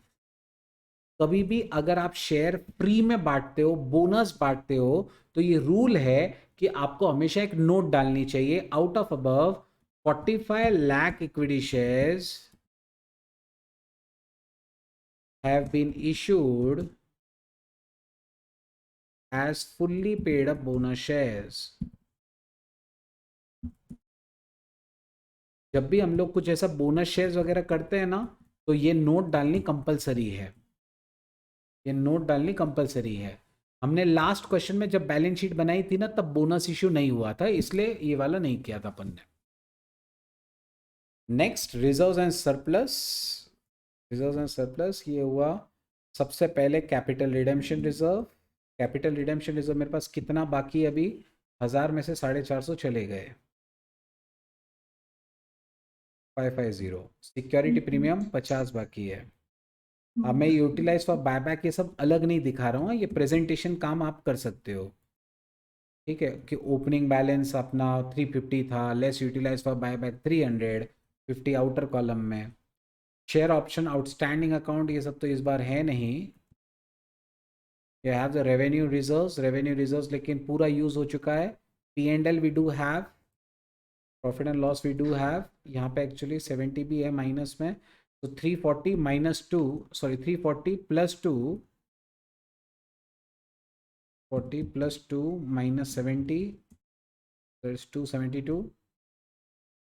कभी भी अगर आप शेयर फ्री में बांटते हो, बोनस बांटते हो, तो ये रूल है कि आपको हमेशा एक नोट डालनी चाहिए, out of above 45 lakh equity shares have been issued as fully paid up bonus shares. जब भी हम लोग कुछ ऐसा बोनस शेयर्स वगैरह करते हैं ना, तो ये नोट डालनी कंपलसरी है, ये नोट डालनी कंपलसरी है। हमने लास्ट क्वेश्चन में जब बैलेंस शीट बनाई थी ना, तब बोनस इश्यू नहीं हुआ था, इसलिए ये वाला नहीं किया था अपन ने। Next, reserves and surplus. Reserves and surplus ये हुआ सबसे पहले capital redemption reserve. Capital redemption reserve मेरे पास कितना बाकी है अभी? 1000 में से 450 चले गए, 550। सिक्योरिटी प्रीमियम 50 बाकी है। अब मैं यूटिलाइज फॉर बायबैक ये सब अलग नहीं दिखा रहा हूँ, ये प्रेजेंटेशन काम आप कर सकते हो। ठीक है, कि ओपनिंग बैलेंस अपना 350 था, less utilise for buyback 300, 50 outer column में। शेयर ऑप्शन आउटस्टैंडिंग अकाउंट ये सब तो इस बार है नहीं। You have the revenue reserves, revenue reserves लेकिन पूरा यूज हो चुका है। P&L we do have, profit and loss we do have. यहाँ पे एक्चुअली 70 भी है माइनस में, तो 340 minus 2, sorry 340 plus 2, 40 plus 2 minus 70, तो इट्स 272।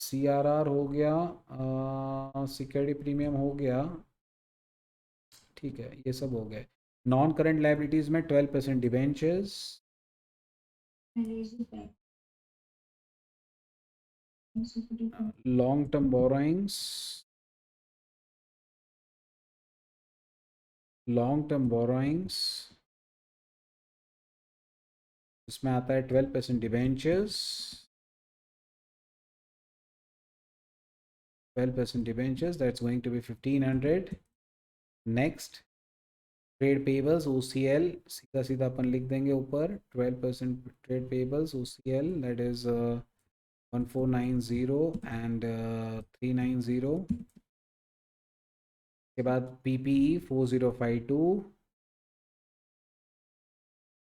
CRR हो गया, सिक्योरिटी प्रीमियम हो गया, ठीक है, ये सब हो गए। नॉन करंट लाइबिलिटीज में 12% debentures, long term borrowings, long term borrowings इसमें आता है 12% debentures, 12% debentures, that's going to be 1500। Next, trade payables OCL, सीधा सीधा अपन लिख देंगे ऊपर 12% trade payables OCL, that is 1490 and 390। के बाद PPE 4052,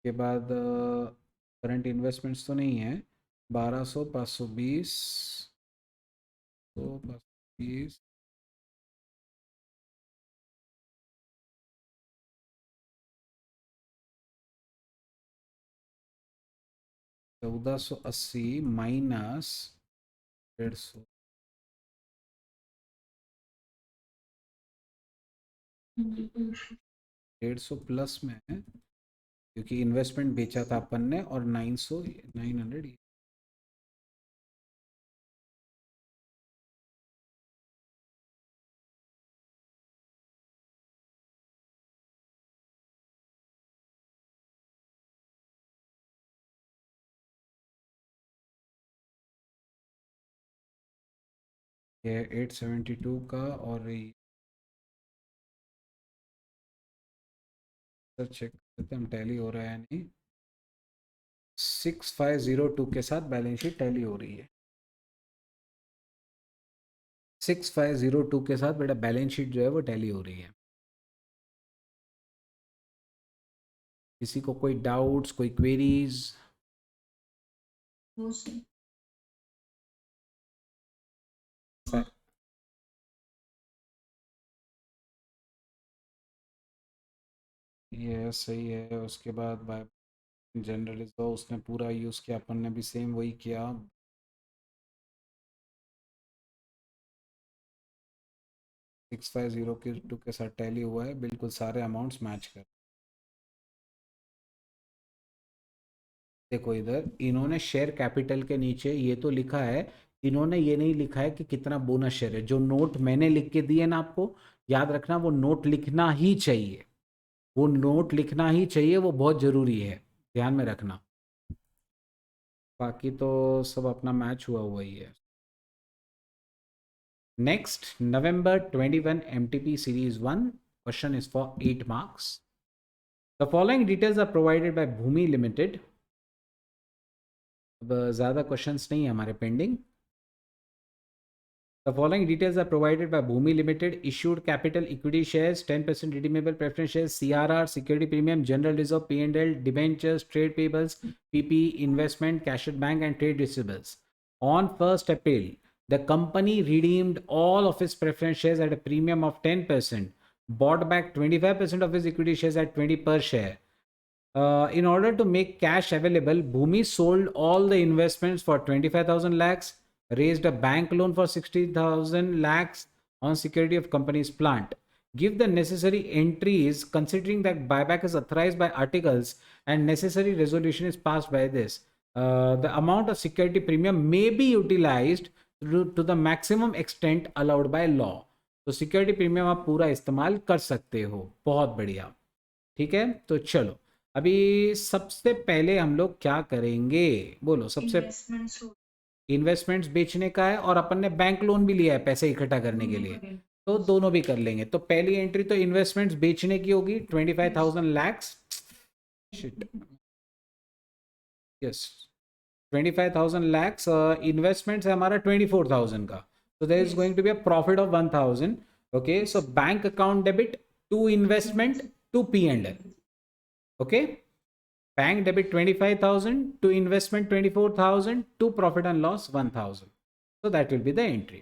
के बाद करंट इन्वेस्टमेंट्स तो नहीं है, 1200, 520, तो 520, $1480 माइनस 150, 150 प्लस में है, क्योंकि इन्वेस्टमेंट बेचा था अपन ने, और 900 ये 872 का, और चेक करते हैं हम टैली हो रहा है या नहीं। 6502 के साथ बैलेंस शीट टैली हो रही है, 6502 के साथ बेटा बैलेंस शीट जो है वो टैली हो रही है। किसी को कोई डाउट्स, कोई क्वेरीज? ये सही है। उसके बाद बाय जनरल उसने पूरा यूज़ किया, अपन ने भी सेम वही किया। 650 के साथ टैली हुआ है, बिल्कुल सारे अमाउंट्स मैच कर। देखो इधर इन्होंने शेयर कैपिटल के नीचे ये तो लिखा है, इन्होंने ये नहीं लिखा है कि कितना बोनस शेयर है। जो नोट मैंने लिख के दिए ना आपको, याद रखना वो नोट लिखना ही चाहिए, वो नोट लिखना ही चाहिए, वो बहुत ज़रूरी है, ध्यान में रखना। बाकी तो सब अपना मैच हुआ ही है। Next, November 21 MTP Series 1 question is for 8 marks. The following details are provided by Bhumi Limited. अब ज़्यादा क्वेश्चंस नहीं है हमारे pending. The following details are provided by Bhumi Limited. Issued capital equity shares, 10% redeemable preference shares, CRR, security premium, general reserve, P&L, debentures, trade payables, PP, investment, cash at bank, and trade receivables. On 1st April, the company redeemed all of its preference shares at a premium of 10%, bought back 25% of its equity shares at 20 per share. In order to make cash available, Bhumi sold all the investments for 25,000 lakhs, raised a bank loan for 60,000 lakhs on security of company's plant. Give the necessary entries considering that buyback is authorized by articles and necessary resolution is passed by this. The amount of security premium may be utilized to the maximum extent allowed by law. तो security premium आप पूरा इस्तेमाल कर सकते हो। बहुत बढ़िया, ठीक है। तो चलो अभी सबसे पहले हम लोग क्या करेंगे, बोलो। सबसे इन्वेस्टमेंट्स हो इन्वेस्टमेंट्स बेचने का है और अपन ने बैंक लोन भी लिया है पैसे इकट्ठा करने के लिए, तो दोनों भी कर लेंगे। तो पहली एंट्री तो इन्वेस्टमेंट्स बेचने की होगी, 25,000 lakhs. Shit, yes, 25,000 lakhs. Investments है हमारा 24,000 का, so there is going to be a profit of 1,000. Okay, so bank account debit to investment to P&L. Okay, bank debit 25,000 to investment 24,000 to profit and loss 1,000. So that will be the entry.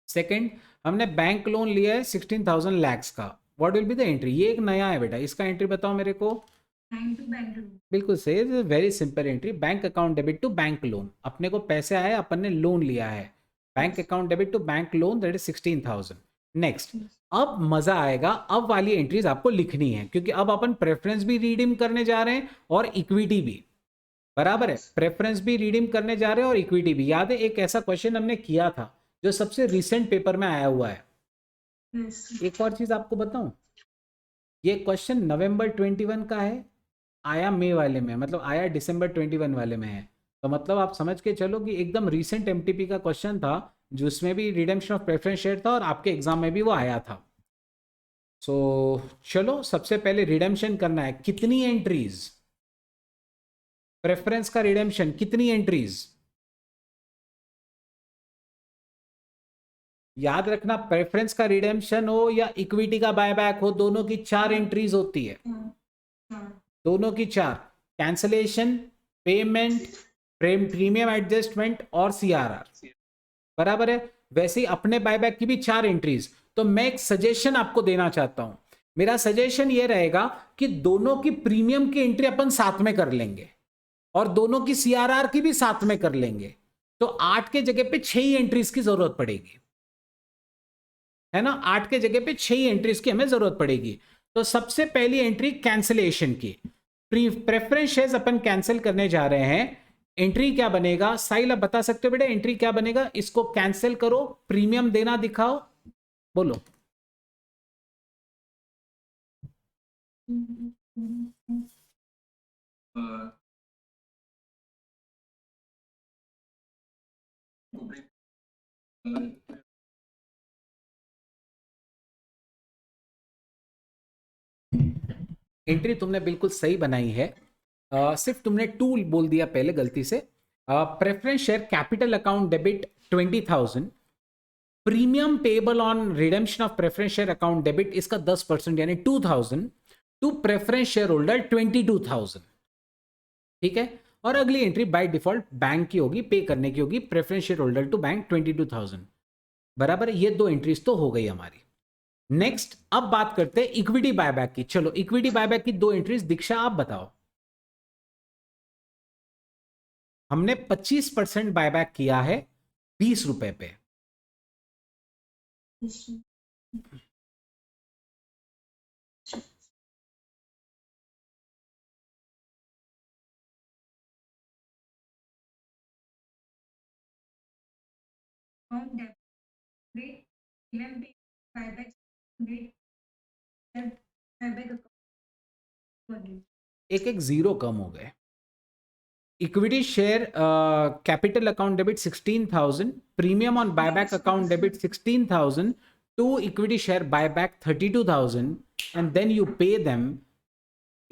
Second, हमने bank loan लिया है 16,000 लैक्स का, what will be the entry? ये एक नया है बेटा, इसका एंट्री बताओ मेरे को। Bank loan. बिल्कुल सही, very simple entry, bank account debit to bank loan. अपने को पैसे आए, अपन ने लोन लिया है, bank account debit to bank loan, that is 16,000। Next, अब मजा आएगा, अब वाली एंट्रीज आपको लिखनी है, क्योंकि अब अपन प्रेफरेंस भी रिडीम करने जा रहे हैं और इक्विटी भी, बराबर है। प्रेफरेंस भी रिडीम करने जा रहे हैं और इक्विटी भी। याद है एक ऐसा क्वेश्चन हमने किया था जो सबसे रिसेंट पेपर में आया हुआ है। एक और चीज आपको बताऊं, ये क्वेश्चन नवंबर 21 का है, आया मई वाले में, मतलब आया दिसंबर 21 वाले में है। तो मतलब आप समझ के चलो कि एकदम रीसेंट एमटीपी का क्वेश्चन था, जिसमें भी रिडेम्पशन ऑफ प्रेफरेंस शेयर था और आपके एग्जाम में भी वो आया था। सो चलो सबसे पहले रिडेम्पशन करना है। कितनी एंट्रीज? प्रेफरेंस का रिडेम्पशन कितनी एंट्रीज? याद रखना, प्रेफरेंस का रिडेम्पशन हो या इक्विटी का बायबैक हो, दोनों की 4 एंट्रीज होती है, दोनों की 4। कैंसलेशन, पेमेंट, प्रीमियम एडजस्टमेंट और सीआरआर, बराबर है। वैसे ही अपने बायबैक की भी 4 एंट्रीज। तो मैं एक सजेशन आपको देना चाहता हूं, मेरा सजेशन ये रहेगा कि दोनों की प्रीमियम की एंट्री अपन साथ में कर लेंगे और दोनों की सीआरआर की भी साथ में कर लेंगे। तो 8 के जगह पे 6 ही एंट्रीज की जरूरत पड़ेगी, है ना। 8 के जगह पे 6 ही एंट्रीज की हमें जरूरत पड़ेगी। तो सबसे पहली एंट्री कैंसिलेशन की, प्रेफरेंस शेयर्स अपन कैंसिल करने जा रहे हैं। एंट्री क्या बनेगा? साहिल आप बता सकते हो बेटा एंट्री क्या बनेगा? इसको कैंसिल करो, प्रीमियम देना दिखाओ, बोलो। एंट्री तुमने बिल्कुल सही बनाई है, सिर्फ तुमने टूल बोल दिया पहले गलती से। Preference share capital account debit 20,000, premium payable on redemption of preference share account debit, इसका 10% यानी 2,000 टू प्रेफरेंस शेयर होल्डर 22,000, ठीक है। और अगली एंट्री बाय डिफॉल्ट बैंक की होगी, पे करने की होगी, preference share holder to bank 22,000, बराबर। ये 2 एंट्रीज तो हो गई हमारी। नेक्स्ट, अब बात करते हैं इक्विटी बायबैक की। चलो इक्विटी बायबैक की 2 एंट्रीज, दीक्षा आप बताओ। हमने 25% बायबैक किया है 20 रुपए पे, Account debit rate, premium pay, buyback rate, buyback account. एक एक जीरो कम हो गए. Equity share capital account debit 16,000, premium on buyback account debit 16,000, to equity share buyback 32,000, and then you pay them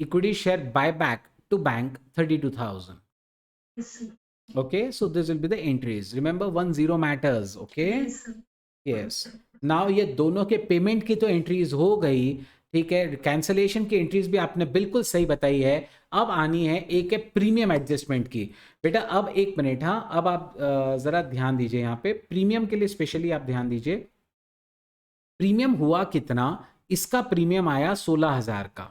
equity share buyback to bank 32,000. Yes, sir. Okay, so this will be the entries. Remember 10 matters. Okay, Yes, sir. yes. Now ये दोनों के payment की तो entries हो गई, ठीक है. Cancellation की एंट्रीज भी आपने बिल्कुल सही बताई है. अब आनी है एक है प्रीमियम एडजस्टमेंट की. बेटा अब एक मिनट, हाँ, अब आप जरा ध्यान दीजिए यहाँ पे प्रीमियम के लिए स्पेशली आप ध्यान दीजिए. प्रीमियम हुआ कितना? इसका प्रीमियम आया 16,000 का.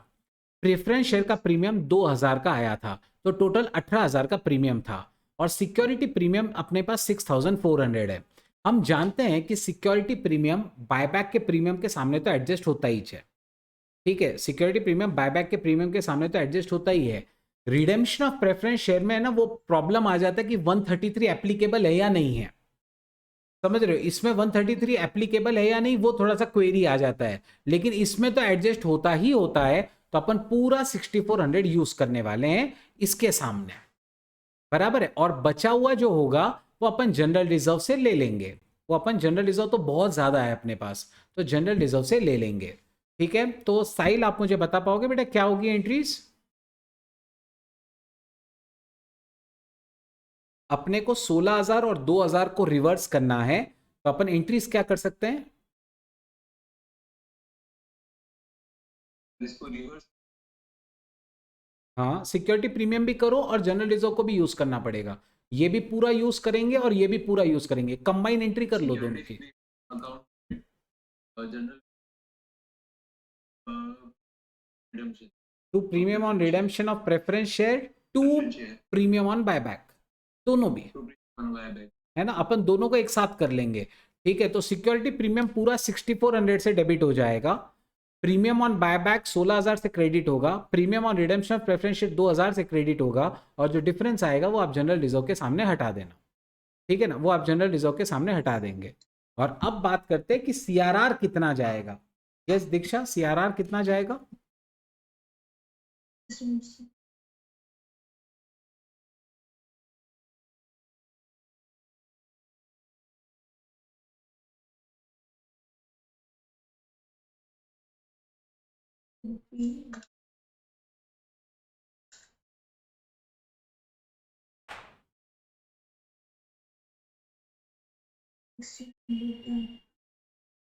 प्रेफरेंस शेयर का प्रीमियम 2,000 का आया था, तो टोटल 18,000 का प्रीमियम था. और सिक्योरिटी प्रीमियम अपने पास 6,400 है. हम जानते हैं कि सिक्योरिटी प्रीमियम बायबैक के प्रीमियम के सामने तो एडजस्ट होता ही है. ठीक है, सिक्योरिटी प्रीमियम बायबैक के प्रीमियम के सामने तो एडजस्ट होता ही है. रिडेम्पशन ऑफ प्रेफरेंस शेयर में है ना, वो प्रॉब्लम आ जाता है कि 133 एप्लीकेबल है या नहीं है. समझ रहे हो, इसमें 133 एप्लीकेबल है या नहीं, वो थोड़ा सा क्वेरी आ जाता है. लेकिन इसमें तो एडजस्ट होता ही होता है. तो अपन पूरा 6400 यूज करने वाले हैं इसके सामने, बराबर है. और बचा हुआ जो होगा वो अपन जनरल रिजर्व से ले लेंगे. वो अपन जनरल रिजर्व तो बहुत ज्यादा है अपने पास, तो जनरल रिजर्व से ले लेंगे. ठीक है, तो साहिल आप मुझे बता पाओगे बेटा क्या होगी एंट्रीज? अपने को 16,000 और 2,000 को रिवर्स करना है, तो अपन एंट्रीज क्या कर सकते हैं? इसको रिवर्स. हाँ, सिक्योरिटी प्रीमियम भी करो और जनरल रिजर्व को भी यूज करना पड़ेगा. ये भी पूरा यूज करेंगे और ये भी पूरा यूज करेंगे. कंबाइन एंट्री कर लो दोनों की. Account general redemption. To premium on redemption of preference share, to premium on buyback, दोनों भी है ना. अपन दोनों को एक साथ कर लेंगे. ठीक है, तो सिक्योरिटी प्रीमियम पूरा 6400 से डेबिट हो जाएगा. प्रीमियम ऑन बायबैक 16,000 से क्रेडिट होगा. Premium on redemption of preference share 2,000 से क्रेडिट होगा. और जो डिफरेंस आएगा वो आप जनरल रिजर्व के सामने हटा देना. ठीक है ना, वो आप जनरल रिजर्व के सामने हटा देंगे. और अब बात करते हैं कि सीआरआर कितना जाएगा. यस दीक्षा, सीआरआर कितना जाएगा?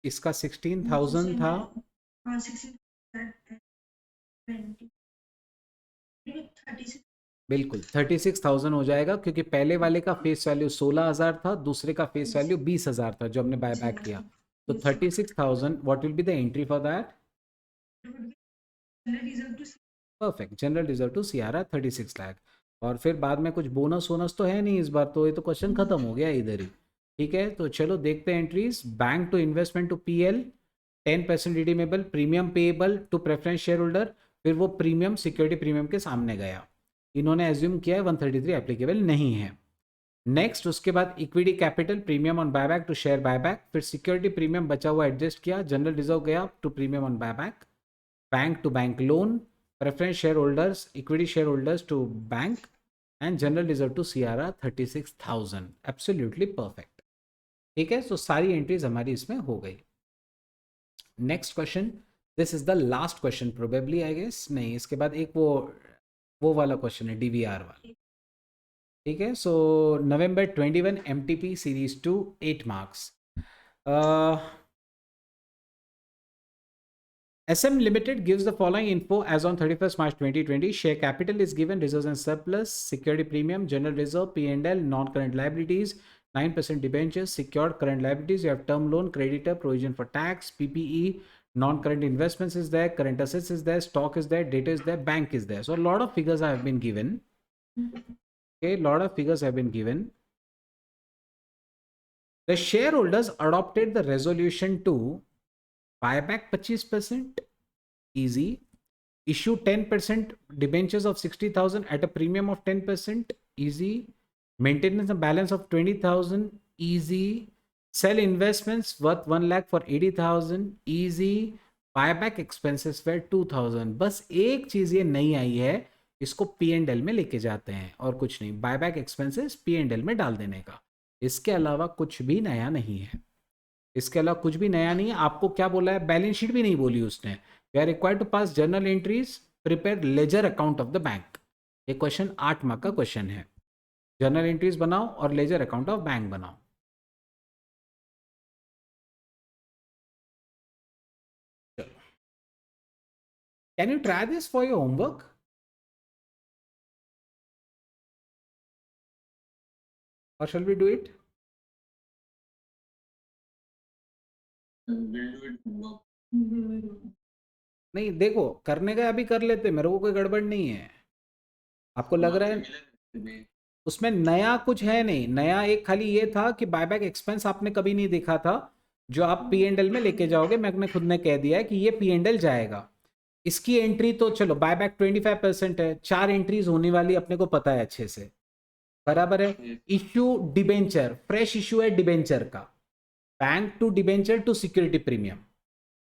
इसका 16,000 था. हाँ, 16,20. बिल्कुल 36,000 हो जाएगा, क्योंकि पहले वाले का फेस वैल्यू 16,000 था, दूसरे का फेस वैल्यू 20,000 था जो हमने बाय बैक किया. तो 36,000, what will be the entry for that? Perfect, general reserve to CRR 36 lakh. और फिर बाद में कुछ बोनस वोनस तो है नहीं इस बार, तो ये तो क्वेश्चन खत्म हो गया इधर ही. ठीक है, तो चलो देखते हैं entries. Bank to investment to PL 10% redeemable, premium payable to preference share holder. फिर वो प्रीमियम सिक्योरिटी प्रीमियम के सामने गया. इन्होंने एज्यूम किया है 133 एप्लीकेबल नहीं है. नेक्स्ट, उसके बाद equity capital premium on buyback to share buyback. फिर सिक्योरिटी प्रीमियम बचा हुआ एडजस्ट किया, जनरल रिजर्व गया to premium on buyback. Bank to bank loan, preference share holders, equity share holders to bank, and general reserve to CRR 36,000. Absolutely perfect. ठीक है, तो सारी entries हमारी इसमें हो गई. Next question, this is the last question probably I guess. नहीं, इसके बाद एक वो वाला क्वेश्चन है डीवीआर वाला. ठीक है, सो नवंबर 21 MTP series 2 8 marks. SM Limited gives the following info as on 31st March 2020. Share capital is given, reserves and surplus, security premium, general reserve, P&L, non-current liabilities, 9% debentures, secured current liabilities. You have term loan, creditor, provision for tax, PPE, non-current investments is there, current assets is there, stock is there, data is there, bank is there. So a lot of figures have been given. Okay, a lot of figures have been given. The shareholders adopted the resolution to buyback 25%, easy. Issue 10% debentures of 60,000 at a premium of 10%, easy. Maintenance a balance of 20,000, easy. Sell investments worth 1 lakh for 80,000, easy. Buyback expenses were 2,000. बस एक चीज ये नई आई है, इसको P&L में लेके जाते हैं और कुछ नहीं. बायबैक एक्सपेंसेस P&L में डाल देने का, इसके अलावा कुछ भी नया नहीं है. इसके अलावा कुछ भी नया नहीं है. आपको क्या बोला है, बैलेंस शीट भी नहीं बोली उसने. We are required to pass journal entries, prepare ledger account of the bank. ये क्वेश्चन 8 मार्क का क्वेश्चन है. जर्नल एंट्रीज बनाओ और लेजर अकाउंट ऑफ बैंक बनाओ. Can you try this for your homework? और shall we do it? We'll do it tomorrow. नहीं देखो, करने का अभी कर लेते, मेरे को कोई गड़बड़ नहीं है. आपको लग रहा है उसमें नया कुछ है नहीं. नया एक खाली ये था कि बायबैक एक्सपेंस आपने कभी नहीं देखा था, जो आप P&L में लेके जाओगे. मैंने खुद ने कह दिया है कि ये P&L जाएगा. इसकी एंट्री तो चलो बायबैक 25% है, 4 एंट्रीज होने वाली अपने को पता है अच्छे से, बराबर है. इश्यू डिबेंचर, फ्रेश इश्यू है डिबेंचर का, bank to debenture to security premium,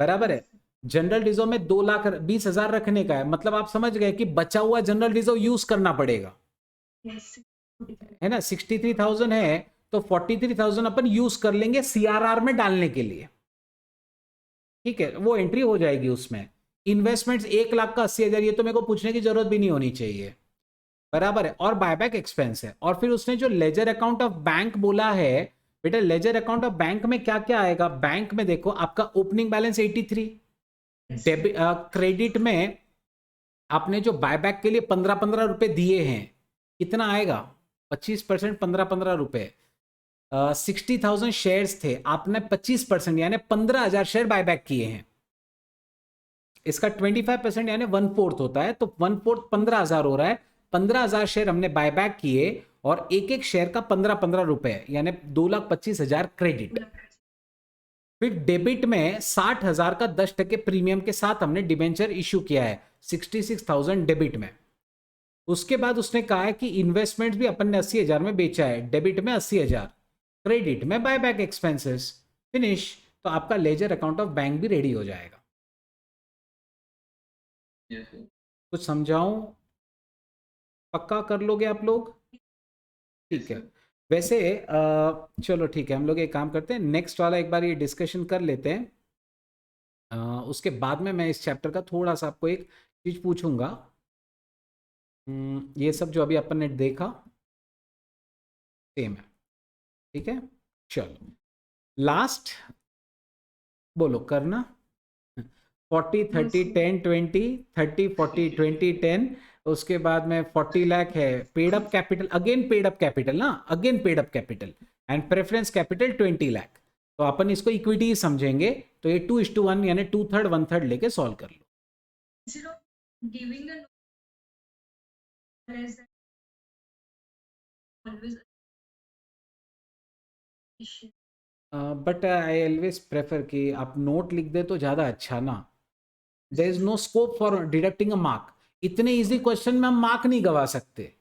बराबर है. जनरल रिजर्व में 2,20,000 रखने का है, मतलब आप समझ गए कि बचा हुआ जनरल रिजर्व यूज करना पड़ेगा, है ना. 63,000 है तो 43,000 अपन यूज कर लेंगे CRR में डालने के लिए, ठीक है. वो एंट्री हो जाएगी उसमें. इन्वेस्टमेंट्स 1 लाख का 80,000, ये तो मेरे को पूछने की जरूरत भी नहीं होनी चाहिए, बराबर है. और बायबैक एक्सपेंस है. और फिर उसने जो लेजर अकाउंट ऑफ बैंक बोला है, बेटा लेजर अकाउंट ऑफ बैंक में क्या क्या आएगा. बैंक में देखो आपका ओपनिंग बैलेंस 83, क्रेडिट में आपने जो बायबैक के लिए 15-15 रुपए दिए हैं, कितना आएगा, 25%, 15-15 रुपए. 60,000 शेयर्स थे, आपने 25% यानी 15,000 शेयर बायबैक किए हैं. इसका 25% यानी 1/4 होता है, तो 1/4 15,000 हो रहा है. 15,000 शेयर हमने बायबैक किए और एक एक शेयर का 15-15 रुपए यानी 2,25,000 क्रेडिट. फिर डेबिट में 60,000 का 10% प्रीमियम के साथ हमने डिबेंचर इश्यू किया है, 66,000 डेबिट में. उसके बाद उसने कहा है कि इन्वेस्टमेंट भी अपन ने 80,000 में बेचा है, डेबिट में 80,000, क्रेडिट में बायबैक एक्सपेंसेस, फिनिश. तो आपका लेजर अकाउंट ऑफ बैंक भी रेडी हो जाएगा. Yes, sir. कुछ समझाऊं, पक्का कर लोगे आप लोग? ठीक है. वैसे चलो ठीक है, हम लोग एक काम करते हैं, नेक्स्ट वाला एक बार ये डिस्कशन कर लेते हैं. उसके बाद में मैं इस चैप्टर का थोड़ा सा आपको एक चीज पूछूंगा. ये सब जो अभी अपन ने देखा सेम है, ठीक है. चलो लास्ट बोलो करना. 40, 30, 10, 20, 30, 40, 20, 10. उसके बाद में 40 लाख है paid up capital, again paid up capital ना, again paid up capital and preference capital 20 lakh. तो अपन इसको इक्विटी समझेंगे, तो ये 2:1 यानी 2/3 1/3 लेके सॉल्व कर लो. Instead of giving the less than always issue. But I always prefer कि आप नोट लिख दे तो ज़्यादा अच्छा ना. There is no scope for deducting a mark. इतने इजी क्वेश्चन में हम मार्क नहीं गवा सकते.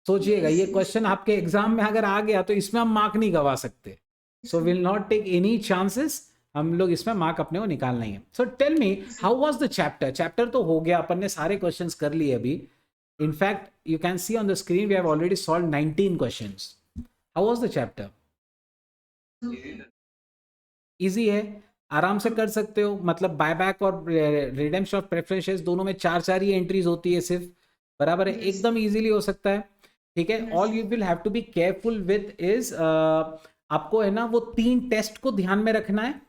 सोचिएगा ये क्वेश्चन आपके एग्जाम में अगर आ गया तो इसमें हम मार्क नहीं गवा सकते. So will not take any chances. हम लोग इसमें मार्क अपने को निकालना ही है. So tell me how was the chapter. Chapter तो हो गया, अपन ने सारे क्वेश्चंस कर लिए अभी. In fact you can see on the screen we have already solve 19 questions. How was the chapter? Easy है, आराम से कर सकते हो. मतलब बायबैक और रिडेम्पशन ऑफ प्रेफरेंस शेयर्स दोनों में 4-4 ही एंट्रीज होती है सिर्फ, बराबर है. एकदम इजीली हो सकता है, ठीक है. All you will have to be careful with is आपको है ना वो 3 टेस्ट को ध्यान में रखना है,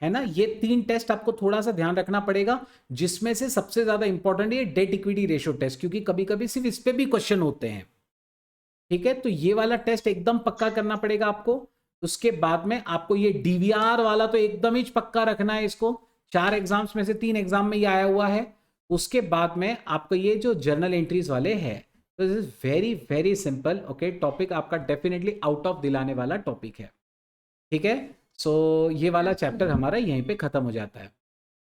है ना. ये 3 टेस्ट आपको थोड़ा सा ध्यान रखना पड़ेगा, जिसमें से सबसे ज्यादा इंपॉर्टेंट है डेट इक्विटी रेशियो टेस्ट, क्योंकि कभी कभी सिर्फ इस पे भी क्वेश्चन होते हैं, ठीक है. तो ये वाला टेस्ट एकदम पक्का करना पड़ेगा आपको. उसके बाद में आपको ये डीवीआर वाला तो एकदम ही पक्का रखना है. इसको 4 एग्जाम्स में से 3 एग्जाम में ये आया हुआ है. उसके बाद में आपको ये जो जर्नल एंट्रीज वाले हैं, तो this is very very simple. Okay, topic आपका डेफिनेटली आउट ऑफ दिलाने वाला टॉपिक है, ठीक है. सो ये वाला चैप्टर हमारा यहीं पे ख़त्म हो जाता है।